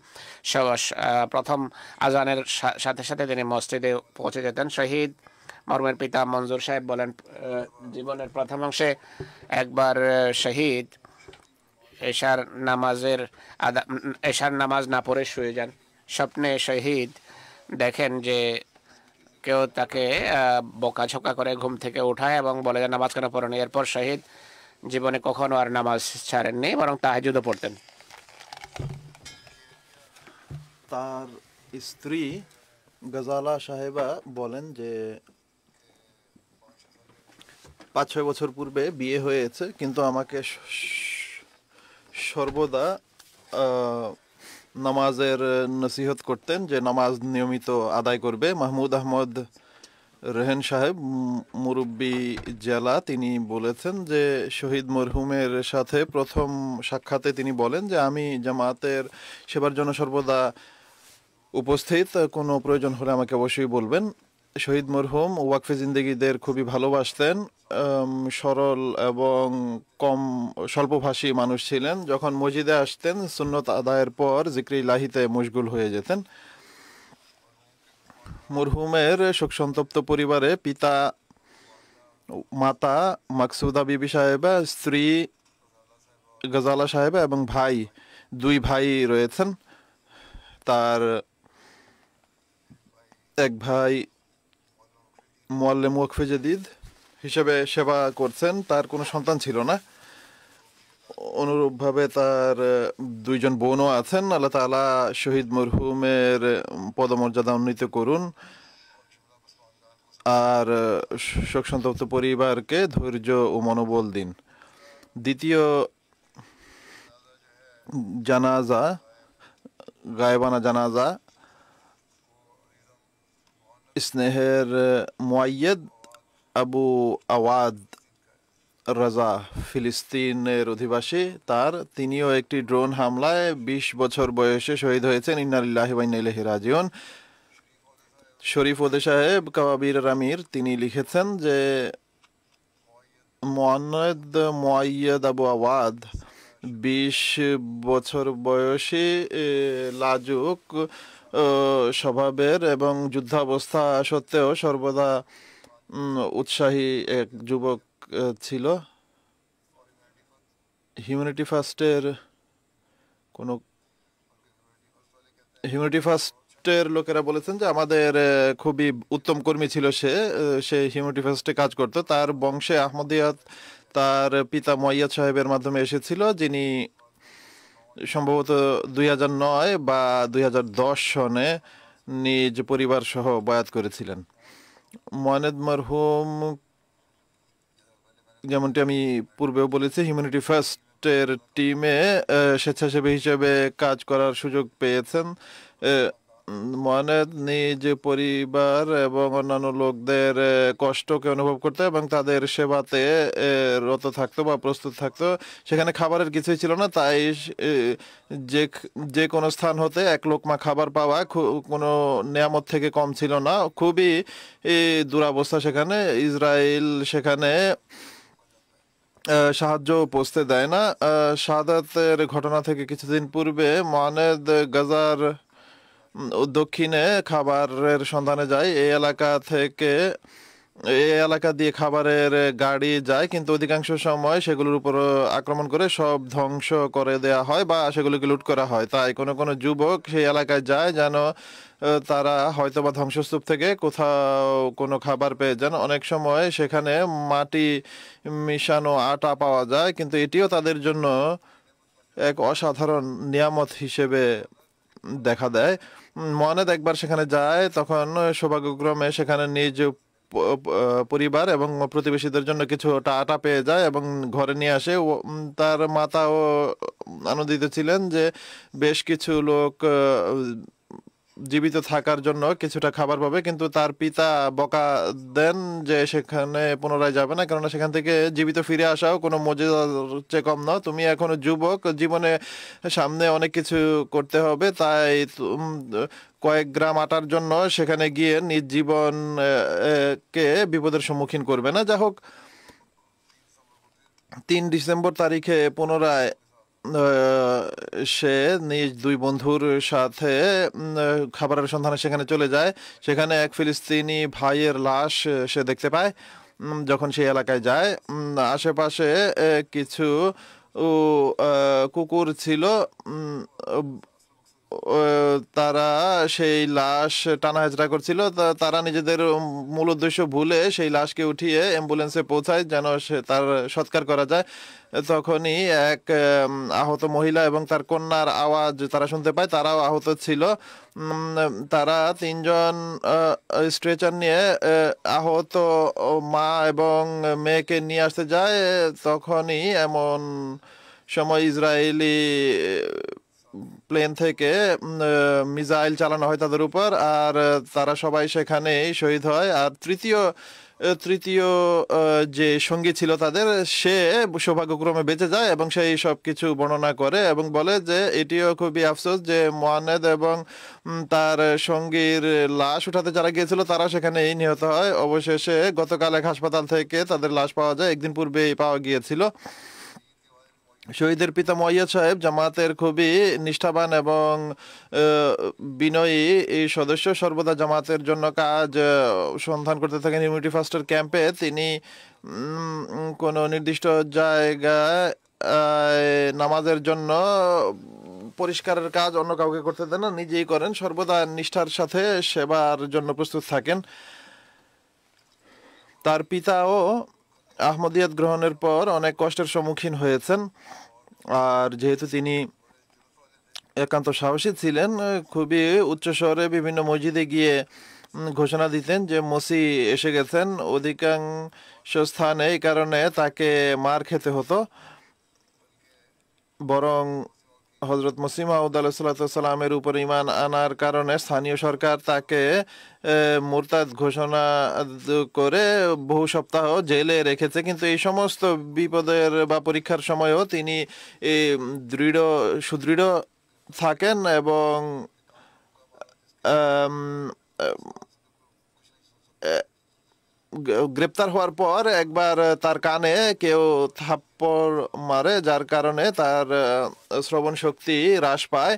প্রথম আজানের সাথে সাথে তিনি মসজিদে পৌঁছে যেতেন। শহীদ মরহুমের পিতা মঞ্জুর সাহেব বলেন, জীবনের প্রথম অংশে একবার শহীদ এশার নামাজ না পড়ে শুয়ে যান। স্বপ্নে শহীদ দেখেন যে কেউ তাকে বকাঝকা করে ঘুম থেকে উঠায় এবং বলে যে নামাজ কেন পড়েনি। এরপর শহীদ জীবনে কখনো আর নামাজ ছাড়েননি, বরং তাহাজ্জুদও পড়তেন। তার স্ত্রী গজালা সাহেবা বলেন যে 5-6 বছর পূর্বে বিয়ে হয়েছে, কিন্তু আমাকে সর্বদা নামাজের নসিহত করতেন যে নামাজ নিয়মিত আদায় করবে। মাহমুদ আহমদ রেহেন সাহেব মুরব্বী জেলা, তিনি বলেছেন যে শহীদ মরহুমের সাথে প্রথম সাক্ষাতে তিনি বলেন যে আমি জামাতের সেবার জন্য সর্বদা উপস্থিত, কোনো প্রয়োজন হলে আমাকে অবশ্যই বলবেন। শহীদ মরহুম ওয়াকফে জিন্দেগিদের খুবই ভালোবাসতেন। সরল এবং স্বল্পভাষী মানুষ ছিলেন। যখন মসজিদে আসতেন সুন্নত আদায়ের পর জিক্রে ইলাহিতে মশগুল হয়ে যেতেন। মরহুমের শোকসন্তপ্ত পরিবারে মাতা মাকসুদা বিবি সাহেবা, স্ত্রী গজালা সাহেবা এবং 2 ভাই রয়েছেন। তার এক ভাই মুআল্লিম ওয়াকফে জদিদ হিসেবে সেবা করছেন। তার কোনো সন্তান ছিল না। অনুরূপভাবে তার 2 জন বোনও আছেন। আল্লাহ তাআলা শহীদ মরহুমের পদমর্যাদা উন্নীত করুন আর শোকসন্তপ্ত পরিবারকে ধৈর্য ও মনোবল দিন। দ্বিতীয় জানাজা, গায়েবানা জানাজা স্নেহের মুআইয়দ আবু আওয়াদ রাজা, ফিলিস্তিনের অধিবাসী। তিনিও একটি ড্রোন হামলায় 20 বছর বয়সে শহীদ হয়েছেন। ইন্না লিল্লাহি ওয়া ইন্না ইলাইহি রাজিউন। শরীফ ওদে সাহেব কাওয়াবির আমির তিনি লিখেছেন যে মুআইয়দ আবু আওয়াদ 20 বছর বয়সী, লাজুক স্বভাবের এবং যুদ্ধাবস্থা সত্ত্বেও সর্বদা উৎসাহী এক যুবক ছিল। হিউম্যানিটি ফার্স্টের লোকেরা বলেছেন যে আমাদের খুবই উত্তম কর্মী ছিল সে হিউম্যানিটি ফার্স্টে কাজ করত। তার বংশে আহমদিয়াত তার পিতা মুআইয়দ সাহেবের মাধ্যমে এসেছিল, যিনি সম্ভবত 2009 বা 2010 সনে নিজ পরিবার সহ বয়াত করেছিলেন। মুআইয়দ মরহুম, যেমনটি আমি পূর্বেও বলেছি, হিউম্যানিটি ফার্স্টের টিমে স্বেচ্ছাসেবী হিসেবে কাজ করার সুযোগ পেয়েছেন। ময়নেদ নিজ পরিবার এবং অন্যান্য লোকদের কষ্টকে অনুভব করতো এবং তাদের সেবাতে রত থাকতো বা প্রস্তুত থাকতো। সেখানে খাবারের কিছুই ছিল না, তাই যে যে কোনো স্থান হতে এক লোকমা খাবার পাওয়া কোনো নেয়ামত থেকে কম ছিল না। খুবই দুরবস্থা সেখানে। ইসরায়েল সেখানে সাহায্য পৌঁছতে দেয় না। শাহাদাতের ঘটনা থেকে কিছুদিন পূর্বে ময়নেদ গাজার দক্ষিণে খাবারের সন্ধানে যায়। এই এলাকা দিয়ে খাবারের গাড়ি যায়, কিন্তু অধিকাংশ সময় সেগুলোর উপর আক্রমণ করে সব ধ্বংস করে দেয়া হয় বা সেগুলোকে লুট করা হয়। তাই কোনো কোনো যুবক সেই এলাকায় যায় যেন তারা হয়তো বা ধ্বংসস্তূপ থেকে কোথাও কোনো খাবার পেয়ে যান। অনেক সময় সেখানে মাটি মিশানো আটা পাওয়া যায়, কিন্তু এটিও তাদের জন্য এক অসাধারণ নিয়ামত হিসেবে দেখা দেয়। ময়নেদ একবার সেখানে যায়, তখন সৌভাগ্যক্রমে সেখানে নিজ পরিবার এবং প্রতিবেশীদের জন্য কিছু আটা পেয়ে যায় এবং ঘরে নিয়ে আসে। তার মাতাও আনন্দিত ছিলেন যে বেশ কিছু লোক জীবিত থাকার জন্য কিছুটা খাবার পাবে, কিন্তু তার পিতা বকা দেন যে সেখানে পুনরায় যাবে না, কেননা সেখান থেকে জীবিত ফিরে আসাও কোনো মজেদার চেয়ে কম নয়। তুমি এখনো যুবক, জীবনে সামনে অনেক কিছু করতে হবে, তাই কয়েক গ্রাম আটার জন্য সেখানে গিয়ে নিজ জীবন কে বিপদের সম্মুখীন করবে না। যা হোক, 3 ডিসেম্বর তারিখে পুনরায় সে নিজ দুই বন্ধুর সাথে খাবারের সন্ধানে সেখানে চলে যায়। সেখানে এক ফিলিস্তিনি ভাইয়ের লাশ সে দেখতে পায়। যখন সেই এলাকায় যায়, আশেপাশে কিছু কুকুর ছিল। তারা সেই লাশ টানা হেঁচড়া করছিল। তারা নিজেদের মূল উদ্দেশ্য ভুলে সেই লাশকে উঠিয়ে অ্যাম্বুলেন্সে পৌঁছায় যেন সে তার সৎকার করা যায়। তখনই এক আহত মহিলা এবং তার কন্যার আওয়াজ তারা শুনতে পায়। তারাও আহত ছিল। তারা 3 জন স্ট্রেচার নিয়ে আহত মা এবং মেয়েকে নিয়ে আসতে যায়। তখনই এমন সময় ইসরায়েলি প্লেন থেকে মিসাইল চালানো হয় তাদের উপর, আর তারা সবাই সেখানেই শহীদ হয়। আর তৃতীয় যে সঙ্গী ছিল তাদের, সে সৌভাগ্যক্রমে বেঁচে যায় এবং সেই সব কিছু বর্ণনা করে এবং বলে যে এটিও খুবই আফসোস যে ময়নেদ এবং তার সঙ্গীর লাশ উঠাতে যারা গিয়েছিল তারা সেখানেই নিহত হয়। অবশেষে গতকাল এক হাসপাতাল থেকে তাদের লাশ পাওয়া যায়, একদিন পূর্বেই পাওয়া গিয়েছিল। শহীদের পিতা মুয়াইয়াদ সাহেব জামাতের খুবই নিষ্ঠাবান এবং বিনয়ী এই সদস্য। সর্বদা জামাতের জন্য কাজ সন্ধান করতে থাকেন। ইউনিটি ফাস্টের ক্যাম্পে তিনি কোনো নির্দিষ্ট জায়গায় নামাজের জন্য পরিষ্কারের কাজ অন্য কাউকে করতে দেন না, নিজেই করেন। সর্বদা নিষ্ঠার সাথে সেবার জন্য প্রস্তুত থাকেন। তার পিতাও আহমদিয়াত গ্রহণের পর অনেক কষ্টের সম্মুখীন হয়েছেন, আর যেহেতু তিনি একান্ত সাহসী ছিলেন, খুবই উচ্চস্বরে বিভিন্ন মসজিদে গিয়ে ঘোষণা দিতেন যে মসি এসে গেছেন। অধিকাংশ স্থানে এই কারণে তাকে মার খেতে হতো, বরং হজরত মসিহ মাউদ আলাইহিসসালামের উপর ঈমান আনার কারণে স্থানীয় সরকার তাকে মুরতাদ ঘোষণা করে বহু সপ্তাহ জেলে রেখেছে। কিন্তু এই সমস্ত বিপদের বা পরীক্ষার সময়ও তিনি সুদৃঢ় থাকেন এবং গ্রেপ্তার হওয়ার পর একবার তার কানে কেউ থাপ্পড় মারে, যার কারণে তার শ্রবণ শক্তি হ্রাস পায়।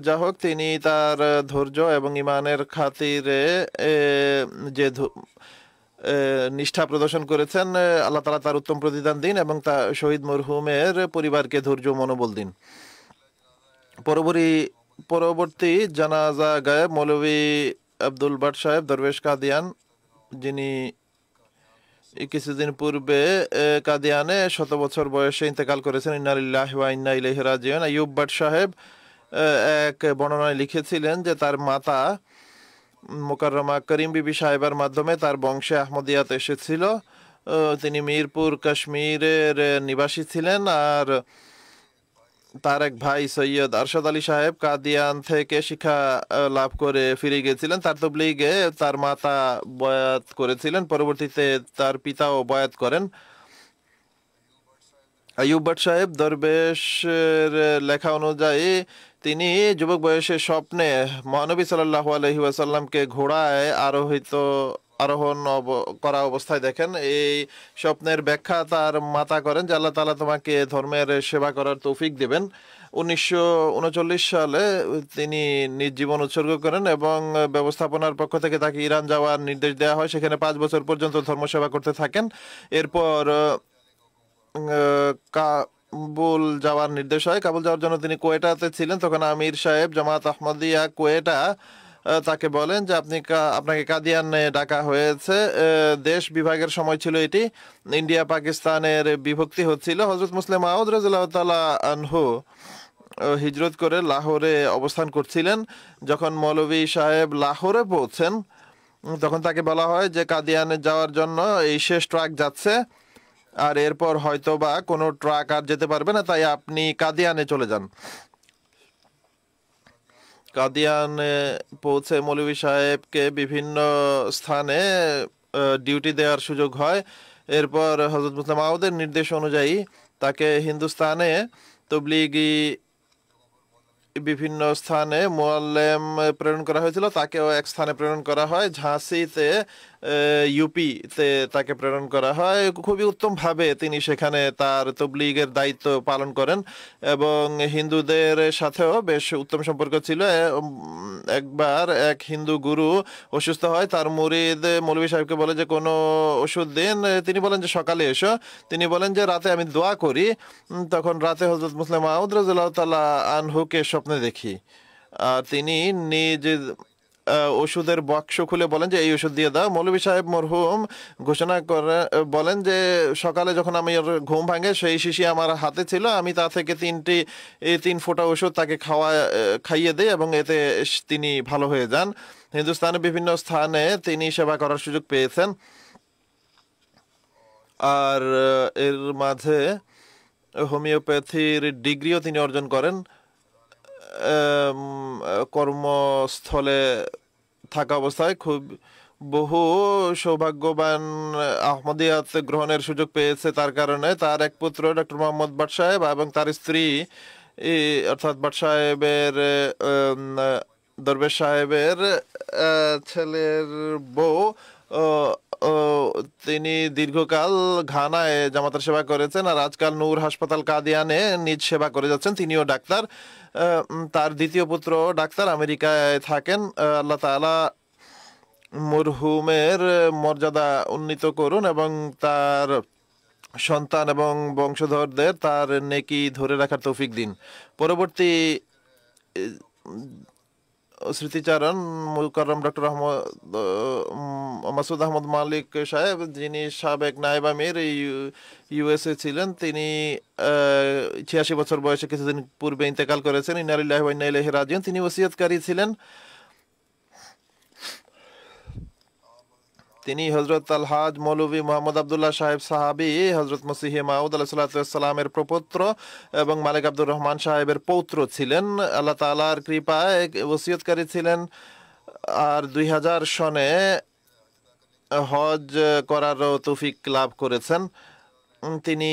যা হোক, তিনি তার ধৈর্য এবং ইমানের খাতিরে যে নিষ্ঠা প্রদর্শন করেছেন, আল্লাহ তাআলা তার উত্তম প্রতিদান দিন এবং তা শহীদ মরহুমের পরিবারকে ধৈর্য মনোবল দিন। পরবর্তী জানাজা গায়েব মৌলভী আব্দুল বাট সাহেব দরবেশ কাদিয়ান, যিনি কিছুদিন পূর্বে কাদিয়ানে 100 বছর বয়সে ইন্তেকাল করেছেন। ইন্না লিল্লাহি ওয়া ইন্না ইলাইহি রাজিউন। আইয়ুব বাট সাহেব এক বর্ণনায় লিখেছিলেন যে তার মাতা মুকাররমা করিম বিবি সাহেবার মাধ্যমে তার বংশে আহমদিয়াত এসেছিল। তিনি মিরপুর কাশ্মীরের নিবাসী ছিলেন, আর তার এক ভাই সৈয়দ আরশাদ আলী সাহেব কাদিয়ান থেকে শিক্ষা লাভ করে ফিরে গিয়েছিলেন। তার তবলিগে তার মাতা বয়াত করেছিলেন, পরবর্তীতে তার পিতাও বয়াত করেন। আইয়ুব ভট্ট সাহেব দরবেশের লেখা অনুযায়ী তিনি যুবক বয়সে স্বপ্নে মহানবী সাল্লাল্লাহু আলাইহি ওয়াসাল্লামকে ঘোড়ায় আরোহণ করা অবস্থায় দেখেন। এই স্বপ্নের ব্যাখ্যা তার মাতা করেন যে আল্লাহ তাআলা তোমাকে ধর্মের সেবা করার তৌফিক দিবেন। 1939 সালে তিনি নিজ জীবন উৎসর্গ করেন এবং ব্যবস্থাপনার পক্ষ থেকে তাকে ইরান যাওয়ার নির্দেশ দেওয়া হয়। সেখানে 5 বছর পর্যন্ত ধর্মসেবা করতে থাকেন। এরপর কাবুল যাওয়ার নির্দেশ হয়। কাবুল যাওয়ার জন্য তিনি কোয়েটাতে ছিলেন। তখন আমির সাহেব জামাত আহমদিয়া কোয়েটা তাকে বলেন যে আপনাকে কাদিয়ানে ডাকা হয়েছে। দেশ বিভাগের সময় ছিল এটি, ইন্ডিয়া পাকিস্তানের বিভক্তি হচ্ছিল। হযরত মুসলিম মাউদ রাদিয়াল্লাহু তাআলা আনহু হিজরত করে লাহোরে অবস্থান করছিলেন। যখন মৌলভী সাহেব লাহোরে পৌঁছেন তখন তাকে বলা হয় যে কাদিয়ানে যাওয়ার জন্য এই শেষ ট্রাক যাচ্ছে, আর এরপর হয়তো বা কোনো ট্রাক আর যেতে পারবে না, তাই আপনি কাদিয়ানে চলে যান। কাদিয়ানে পৌঁছে মৌলভী সাহেবকে বিভিন্ন স্থানে ডিউটি দেওয়ার সুযোগ হয়। এরপর হযরত মুসলিম মাউদের নির্দেশ অনুযায়ী তাকে হিন্দুস্তানে তবলিগি বিভিন্ন স্থানে মুআল্লিম প্রেরণ করা হয়েছিল। তাকেও এক স্থানে প্রেরণ করা হয়, ঝাঁসিতে, ইউপিতে তাকে প্রেরণ করা হয়। খুবই উত্তমভাবে তিনি সেখানে তার তবলিগের দায়িত্ব পালন করেন এবং হিন্দুদের সাথেও বেশ উত্তম সম্পর্ক ছিল। একবার এক হিন্দু গুরু অসুস্থ হয়, তার মুরিদ মৌলভী সাহেবকে বলে যে কোনো ওষুধ দিন। তিনি বলেন যে সকালে এসো। তিনি বলেন যে রাতে আমি দোয়া করি। তখন রাতে হযরত মুসলিম মাউদ রাদিয়াল্লাহু তাআলা আনহুকে স্বপ্নে দেখি, আর তিনি নিজ ওষুধের বাক্স খুলে বলেন যে এই ওষুধ দিয়ে দাও। মৌলভী সাহেব মরহুম ঘোষণা করে বলেন যে সকালে যখন আমি ঘুম ভাঙে সেই শিশি আমার হাতে ছিল, আমি তা থেকে 3 ফোঁটা ওষুধ তাকে খাইয়ে দেই এবং এতে তিনি ভালো হয়ে যান। হিন্দুস্তানের বিভিন্ন স্থানে তিনি সেবা করার সুযোগ পেয়েছেন, আর এর মাঝে হোমিওপ্যাথির ডিগ্রিও তিনি অর্জন করেন। কর্মস্থলে থাকা অবস্থায় খুব বহু সৌভাগ্যবান আহমদিয়াত গ্রহণের সুযোগ পেয়েছে। তার কারণে তার এক পুত্র ডক্টর মোহাম্মদ ভট্ট সাহেব এবং তার স্ত্রী অর্থাৎ ভট্ট সাহেবের দরবেশ সাহেবের ছেলের বউ, তিনি দীর্ঘকাল ঘানায় জামাতের সেবা করেছেন আর আজকাল নূর হাসপাতাল কাদিয়ানে নিজ সেবা করে যাচ্ছেন। তিনিও ডাক্তার। তার দ্বিতীয় পুত্র ডাক্তার, আমেরিকায় থাকেন। আল্লাহ তাআলা মরহুমের মর্যাদা উন্নীত করুন এবং তার সন্তান এবং বংশধরদের তার নেকি ধরে রাখার তৌফিক দিন। পরবর্তী স্মৃতিচারণ মুকাররম ডক্টর মাসুদ আহমদ মালিক সাহেব, যিনি সাবেক নায়েব আমির ইউএসএ ছিলেন। তিনি 86 বছর বয়সে কিছুদিন পূর্বে ইন্তেকাল করেছেন। ইন্না লিল্লাহি ওয়া ইন্না ইলাইহি রাজিউন। তিনি ওসিয়তকারী ছিলেন। তিনি হযরত আল হাজ মৌলভী মোহাম্মদ আব্দুল্লাহ সাহেব সাহাবী, হযরত মসিহে মাউদ আলাইহিসসালামের প্রপৌত্র এবং মালিক আব্দুর রহমান সাহেবের পৌত্র ছিলেন। আল্লাহ তাআলার কৃপায় ওসিয়তকারী ছিলেন আর 2000 সনে হজ করার তৌফিক লাভ করেছেন। তিনি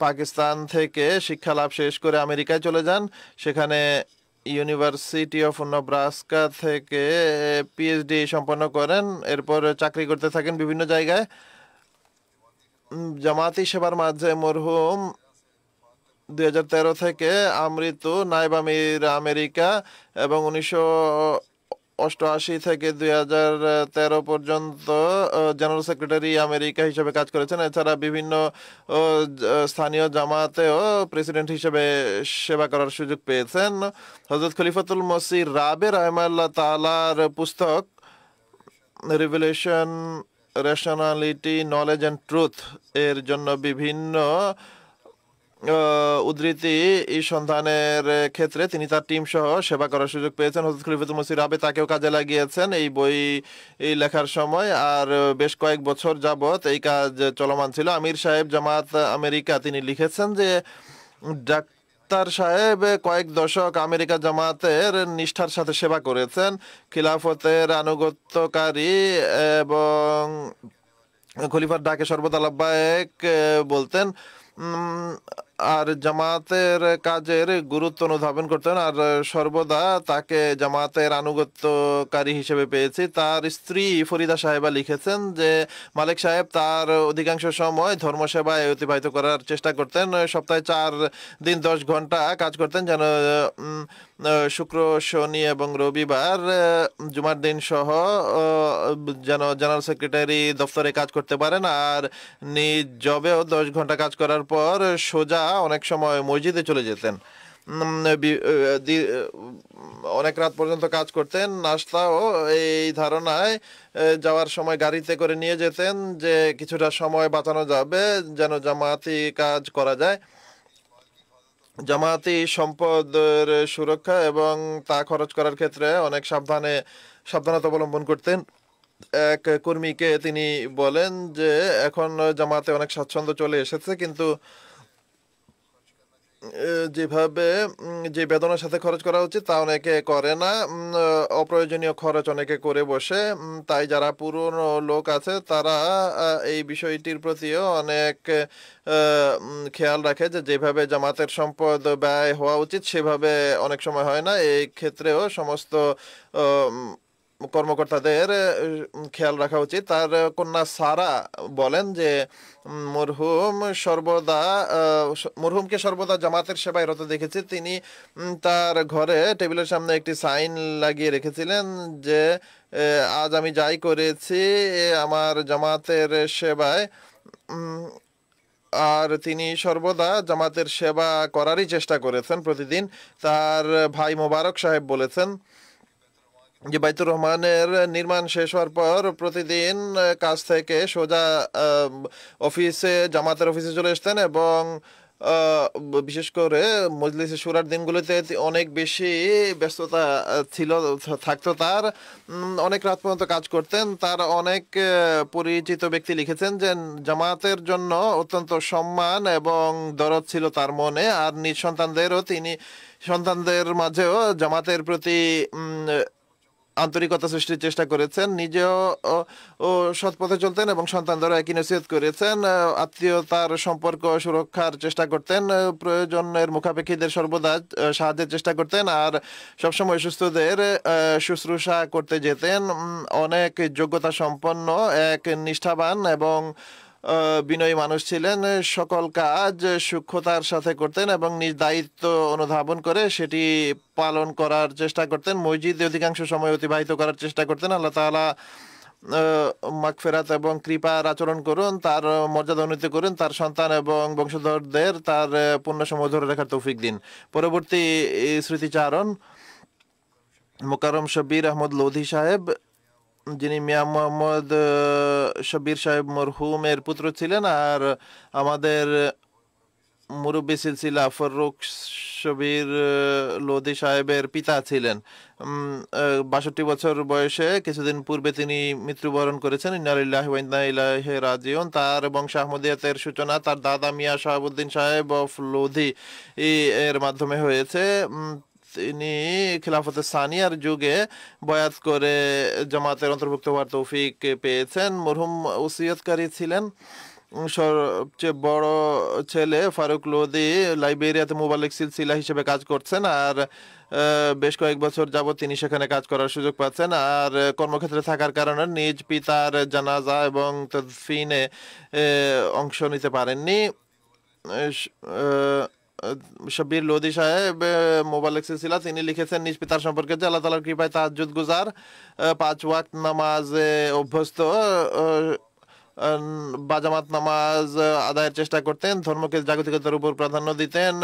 পাকিস্তান থেকে শিক্ষা লাভ শেষ করে আমেরিকায় চলে যান। সেখানে ইউনিভার্সিটি অফ নেব্রাস্কা থেকে পিএইচডি সম্পন্ন করেন। এরপর চাকরি করতে থাকেন বিভিন্ন জায়গায়। জামাতি সেবার মাঝে মরহুম 2013 থেকে আমৃত নায়েব আমির আমেরিকা এবং 1988 থেকে 2013 পর্যন্ত জেনারেল সেক্রেটারি আমেরিকা হিসেবে কাজ করেছেন। এছাড়া বিভিন্ন স্থানীয় জামাতেও প্রেসিডেন্ট হিসেবে সেবা করার সুযোগ পেয়েছেন। হযরত খলিফাতুল মসিহ রাবে রাহিমাহুল্লাহ তাআলার পুস্তক revelation, rationality, knowledge and truth এর জন্য বিভিন্ন উদ্ধৃতি সন্ধানের ক্ষেত্রে তিনি তার টিম সহ সেবা করার সুযোগ পেয়েছেন। হযরত খলিফাতুল মসিহ রাবে তাকেও কাজে লাগিয়েছেন এই বই লেখার সময়, আর বেশ কয়েক বছর যাবত এই কাজ চলমান ছিল। আমির সাহেব জামাত আমেরিকা তিনি লিখেছেন যে আত্তার সাহেব কয়েক দশক আমেরিকা জামাতের নিষ্ঠার সাথে সেবা করেছেন। খিলাফতের আনুগত্যকারী এবং খলিফার ডাকে সর্বদা লাব্বায়েক বলতেন, আর জামাতের কাজের গুরুত্ব অনুধাবন করতেন, আর সর্বদা তাকে জামাতের আনুগত্যকারী হিসেবে পেয়েছি। তার স্ত্রী ফরিদা সাহেবা লিখেছেন যে মালিক সাহেব তার অধিকাংশ সময় ধর্মসেবায় অতিবাহিত করার চেষ্টা করতেন। সপ্তাহে 4 দিন 10 ঘন্টা কাজ করতেন, যেন শুক্র, শনি এবং রবিবার জুমার দিন সহ যেন জেনারেল সেক্রেটারি দফতরে কাজ করতে পারেন। আর নিজ জবেও 10 ঘন্টা কাজ করার পর সোজা অনেক সময় মসজিদে চলে যেতেন। অনেক রাত পর্যন্ত কাজ করতেন। নাস্তাও এই ধারণায় যাওয়ার সময় গাড়িতে করে নিয়ে যেতেন যে কিছুটা সময় বাঁচানো যাবে, যেন জামাতি কাজ করা যায়। জামাতি সম্পদের সুরক্ষা এবং তা খরচ করার ক্ষেত্রে অনেক সাবধানতা অবলম্বন করতেন। এক কর্মীকে তিনি বলেন যে এখন জামাতে অনেক স্বাচ্ছন্দ্য চলে এসেছে, কিন্তু যেভাবে যে বেতনের সাথে খরচ করা উচিত তা অনেকে করে না। অপ্রয়োজনীয় খরচ অনেকে করে বসে। তাই যারা পুরনো লোক আছে তারা এই বিষয়টির প্রতিও অনেক খেয়াল রাখে যে যেভাবে জামাতের সম্পদ ব্যয় হওয়া উচিত সেভাবে অনেক সময় হয় না। এই ক্ষেত্রেও সমস্ত কর্মকর্তাদের খেয়াল রাখা উচিত। তার কন্যা সারা বলেন যে মরহুমকে সর্বদা জামাতের সেবায় রত দেখেছি। তিনি তার ঘরে টেবিলের সামনে একটি সাইন লাগিয়ে রেখেছিলেন যে আজ আমি যাই করেছি আমার জামাতের সেবায়। আর তিনি সর্বদা জামাতের সেবা করারই চেষ্টা করেছেন প্রতিদিন। তার ভাই মোবারক সাহেব বলেছেন যে বাইতুর রহমানের নির্মাণ শেষ হওয়ার পর প্রতিদিন কাজ থেকে সোজা জামাতের অফিসে চলে আসতেন এবং বিশেষ করে মজলিসে শুরার দিনগুলোতে অনেক বেশি ব্যস্ততা থাকতো তার। অনেক রাত পর্যন্ত কাজ করতেন। তার অনেক পরিচিত ব্যক্তি লিখেছেন যে জামাতের জন্য অত্যন্ত সম্মান এবং দরদ ছিল তার মনে। আর নিজ সন্তানদের মাঝেও জামাতের প্রতি আন্তরিকতা সৃষ্টির চেষ্টা করেছেন। নিজেও সৎ পথে চলতেন এবং সন্তানদেরও একই নসিহত করেছেন। আত্মীয়তার সম্পর্ক সুরক্ষার চেষ্টা করতেন। প্রয়োজনের মুখাপেক্ষীদের সর্বদা সাহায্যের চেষ্টা করতেন আর সবসময় সুস্থদের শুশ্রূষা করতে যেতেন। অনেক যোগ্যতা সম্পন্ন এক নিষ্ঠাবান এবং বিনয়ী মানুষ ছিলেন। সকল কাজ সূক্ষ্মতার সাথে করতেন এবং নিজ দায়িত্ব অনুধাবন করে সেটি পালন করার চেষ্টা করতেন। মসজিদে অধিকাংশ সময় অতিবাহিত করার চেষ্টা করতেন। আল্লাহ তাআলা মাগফিরাত এবং কৃপার আচরণ করুন, তার মর্যাদা উন্নীত করুন, তার সন্তান এবং বংশধরদের তার পূর্ণ সময় ধরে রাখার তৌফিক দিন। পরবর্তী স্মৃতিচারণ মোকাররম শব্বির আহমদ লোধি সাহেব, যিনি মিয়া মোহাম্মদ শব্বির সাহেব মরহুমের পুত্র ছিলেন আর আমাদের মুরব্বী সিলসিলা ফররুখ শব্বির লোধি সাহেবের পিতা ছিলেন। ৬২ বছর বয়সে কিছুদিন পূর্বে তিনি মৃত্যুবরণ করেছেন। ইন্না লিল্লাহি ওয়া ইন্না ইলাইহি রাজিউন। তার বংশ আহমদিয়াতের সূচনা তার দাদা মিয়া শাহাবুদ্দিন সাহেব অফ লোধি এর মাধ্যমে হয়েছে। তিনি খিলাফতে সানিয়ার যুগে বয়াত করে জামাতের অন্তর্ভুক্ত হওয়ার তৌফিক পেয়েছেন। মরহুম ওসিয়তকারী ছিলেন। সবচেয়ে বড় ছেলে ফারুক লোধি লাইবেরিয়াতে মুবাল্লিগ সিলসিলা হিসেবে কাজ করছেন আর বেশ কয়েক বছর যাবৎ তিনি সেখানে কাজ করার সুযোগ পাচ্ছেন। আর কর্মক্ষেত্রে থাকার কারণে নিজ পিতার জানাজা এবং তদফিনে অংশ নিতে পারেননি। শব্বির লোধি সাহেব মোবাল্লিগ সিলসিলা তিনি লিখেছেন নিজ পিতার সম্পর্কে যে আল্লাহ তাআলার কৃপায় তাহাজ্জুদ গুজার, 5 ওয়াক্ত নামাজে অভ্যস্ত, বাজামাত নামাজ আদায়ের চেষ্টা করতেন, ধর্মকে জাগতিকতার উপর প্রাধান্য দিতেন,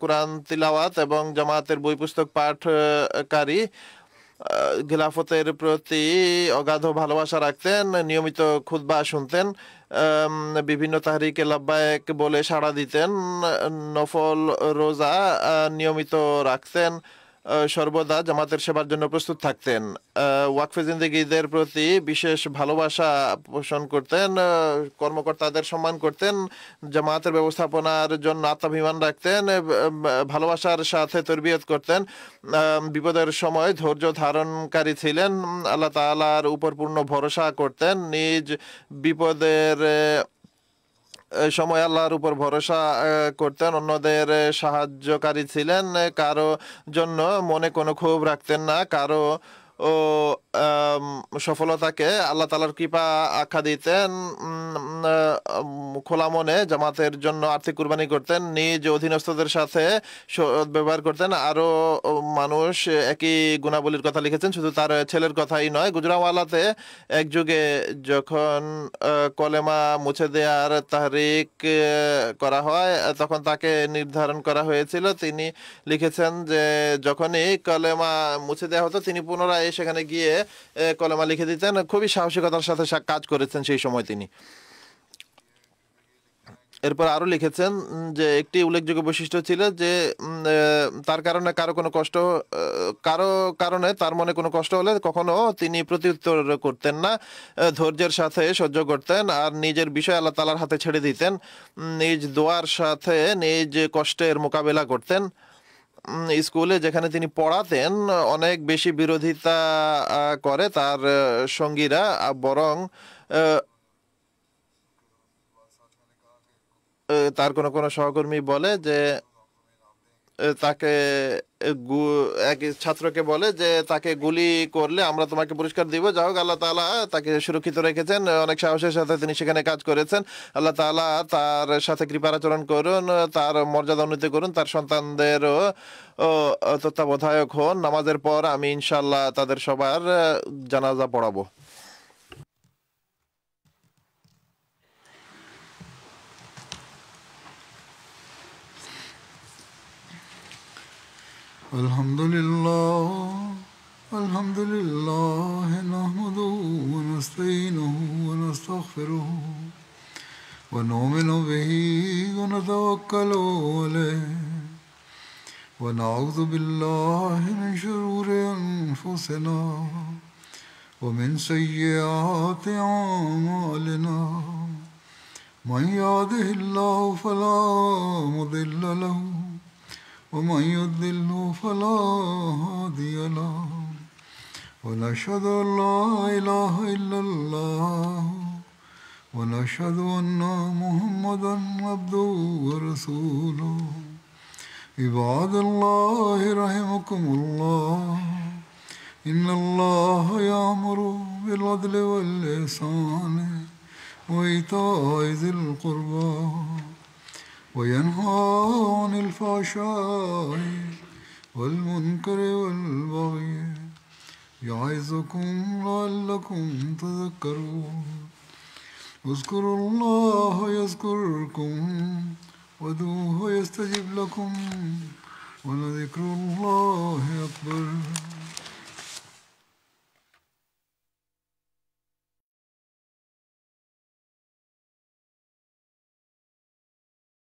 কোরআন তিলাওয়াত এবং জামাতের বই পুস্তক পাঠকারী, খিলাফতের প্রতি অগাধ ভালোবাসা রাখতেন, নিয়মিত খুতবা শুনতেন, বিভিন্ন তাহরিকে লাব্বায়েক বলে সাড়া দিতেন, নফল রোজা নিয়মিত রাখতেন, সর্বদা জামাতের সেবার জন্য প্রস্তুত থাকতেন। ওয়াকফে জিন্দেগীদের প্রতি বিশেষ ভালোবাসা পোষণ করতেন, কর্মকর্তাদের সম্মান করতেন, জামাতের ব্যবস্থাপনার জন্য আত্মাভিমান রাখতেন, ভালোবাসার সাথে তরবিয়ত করতেন, বিপদের সময় ধৈর্য ধারণকারী ছিলেন, আল্লাহ তাআলার উপর পূর্ণ ভরসা করতেন, নিজ বিপদের সময় আল্লাহর উপর ভরসা করতেন, অন্যদের সাহায্যকারী ছিলেন, কারো জন্য মনে কোনো ক্ষোভ রাখতেন না, কারো ও সফলতাকে আল্লাহ তাআলার কৃপা আখ্যা দিতেন, খোলা মনে জামাতের জন্য আর্থিক কুরবানি করতেন, নিজ অধীনস্থদের সাথে ব্যবহার করতেন। আরো মানুষ একই গুণাবলীর কথা লিখেছেন, শুধু তার ছেলের কথাই নয়। গুজরাওয়ালাতে এক যুগে যখন কলেমা মুছে দেওয়ার তাহরিক করা হয়, তখন তাকে নির্ধারণ করা হয়েছিল। তিনি লিখেছেন যে যখনই কলেমা মুছে দেওয়া হতো তিনি পুনরায় সেখানে গিয়ে কলেমা লিখে দিতেন। খুবই সাহসিকতার সাথে কাজ করেছেন সেই সময় তিনি। এরপর আরো লিখেছেন যে একটি উল্লেখযোগ্য বৈশিষ্ট্য ছিল যে তার কারণে কারো কারণে তার মনে কোনো কষ্ট হলে কখনো তিনি প্রত্যুত্তর করতেন না, ধৈর্যের সাথে সহ্য করতেন আর নিজের বিষয় আল্লাহ তাআলার হাতে ছেড়ে দিতেন, নিজ দোয়ার সাথে নিজ কষ্টের মোকাবেলা করতেন। স্কুলে যেখানে তিনি পড়াতেন অনেক বেশি বিরোধিতা করে তার সঙ্গীরা, বরং তার কোনো সহকর্মী বলে যে তাকে এক ছাত্রকে বলে যে তাকে গুলি করলে আমরা তোমাকে পুরস্কার দিব। যা হোক, আল্লাহ তাআলা তাকে সুরক্ষিত রেখেছেন, অনেক সাহসের সাথে তিনি সেখানে কাজ করেছেন। আল্লাহ তাআলা তার সাথে কৃপার আচরণ করুন, তার মর্যাদা উন্নতি করুন, তার সন্তানদেরও তত্ত্বাবধায়ক হন। নামাজের পর আমি ইনশাআল্লাহ তাদের সবার জানাজা পড়াবো। الحمد لله نحمده ونستعينه ونستغفره ونؤمن به ونتوكل عليه ونعوذ بالله من شرور أنفسنا ومن سيئات أعمالنا من يهده الله فلا مضل له ومن يضلل فلا هادي له ونشهد أن لا إله إلا الله ونشهد أن محمدا عبده ورسوله. عباد الله رحمكم الله إن الله يأمر بالعدل والإحسان وإيتاء ذي القربى وينهى عن الفحشاء والمنكر والبغي يعظكم لعلكم تذكرون. اذكروا الله يذكركم وادعوه يستجب لكم ولذكر الله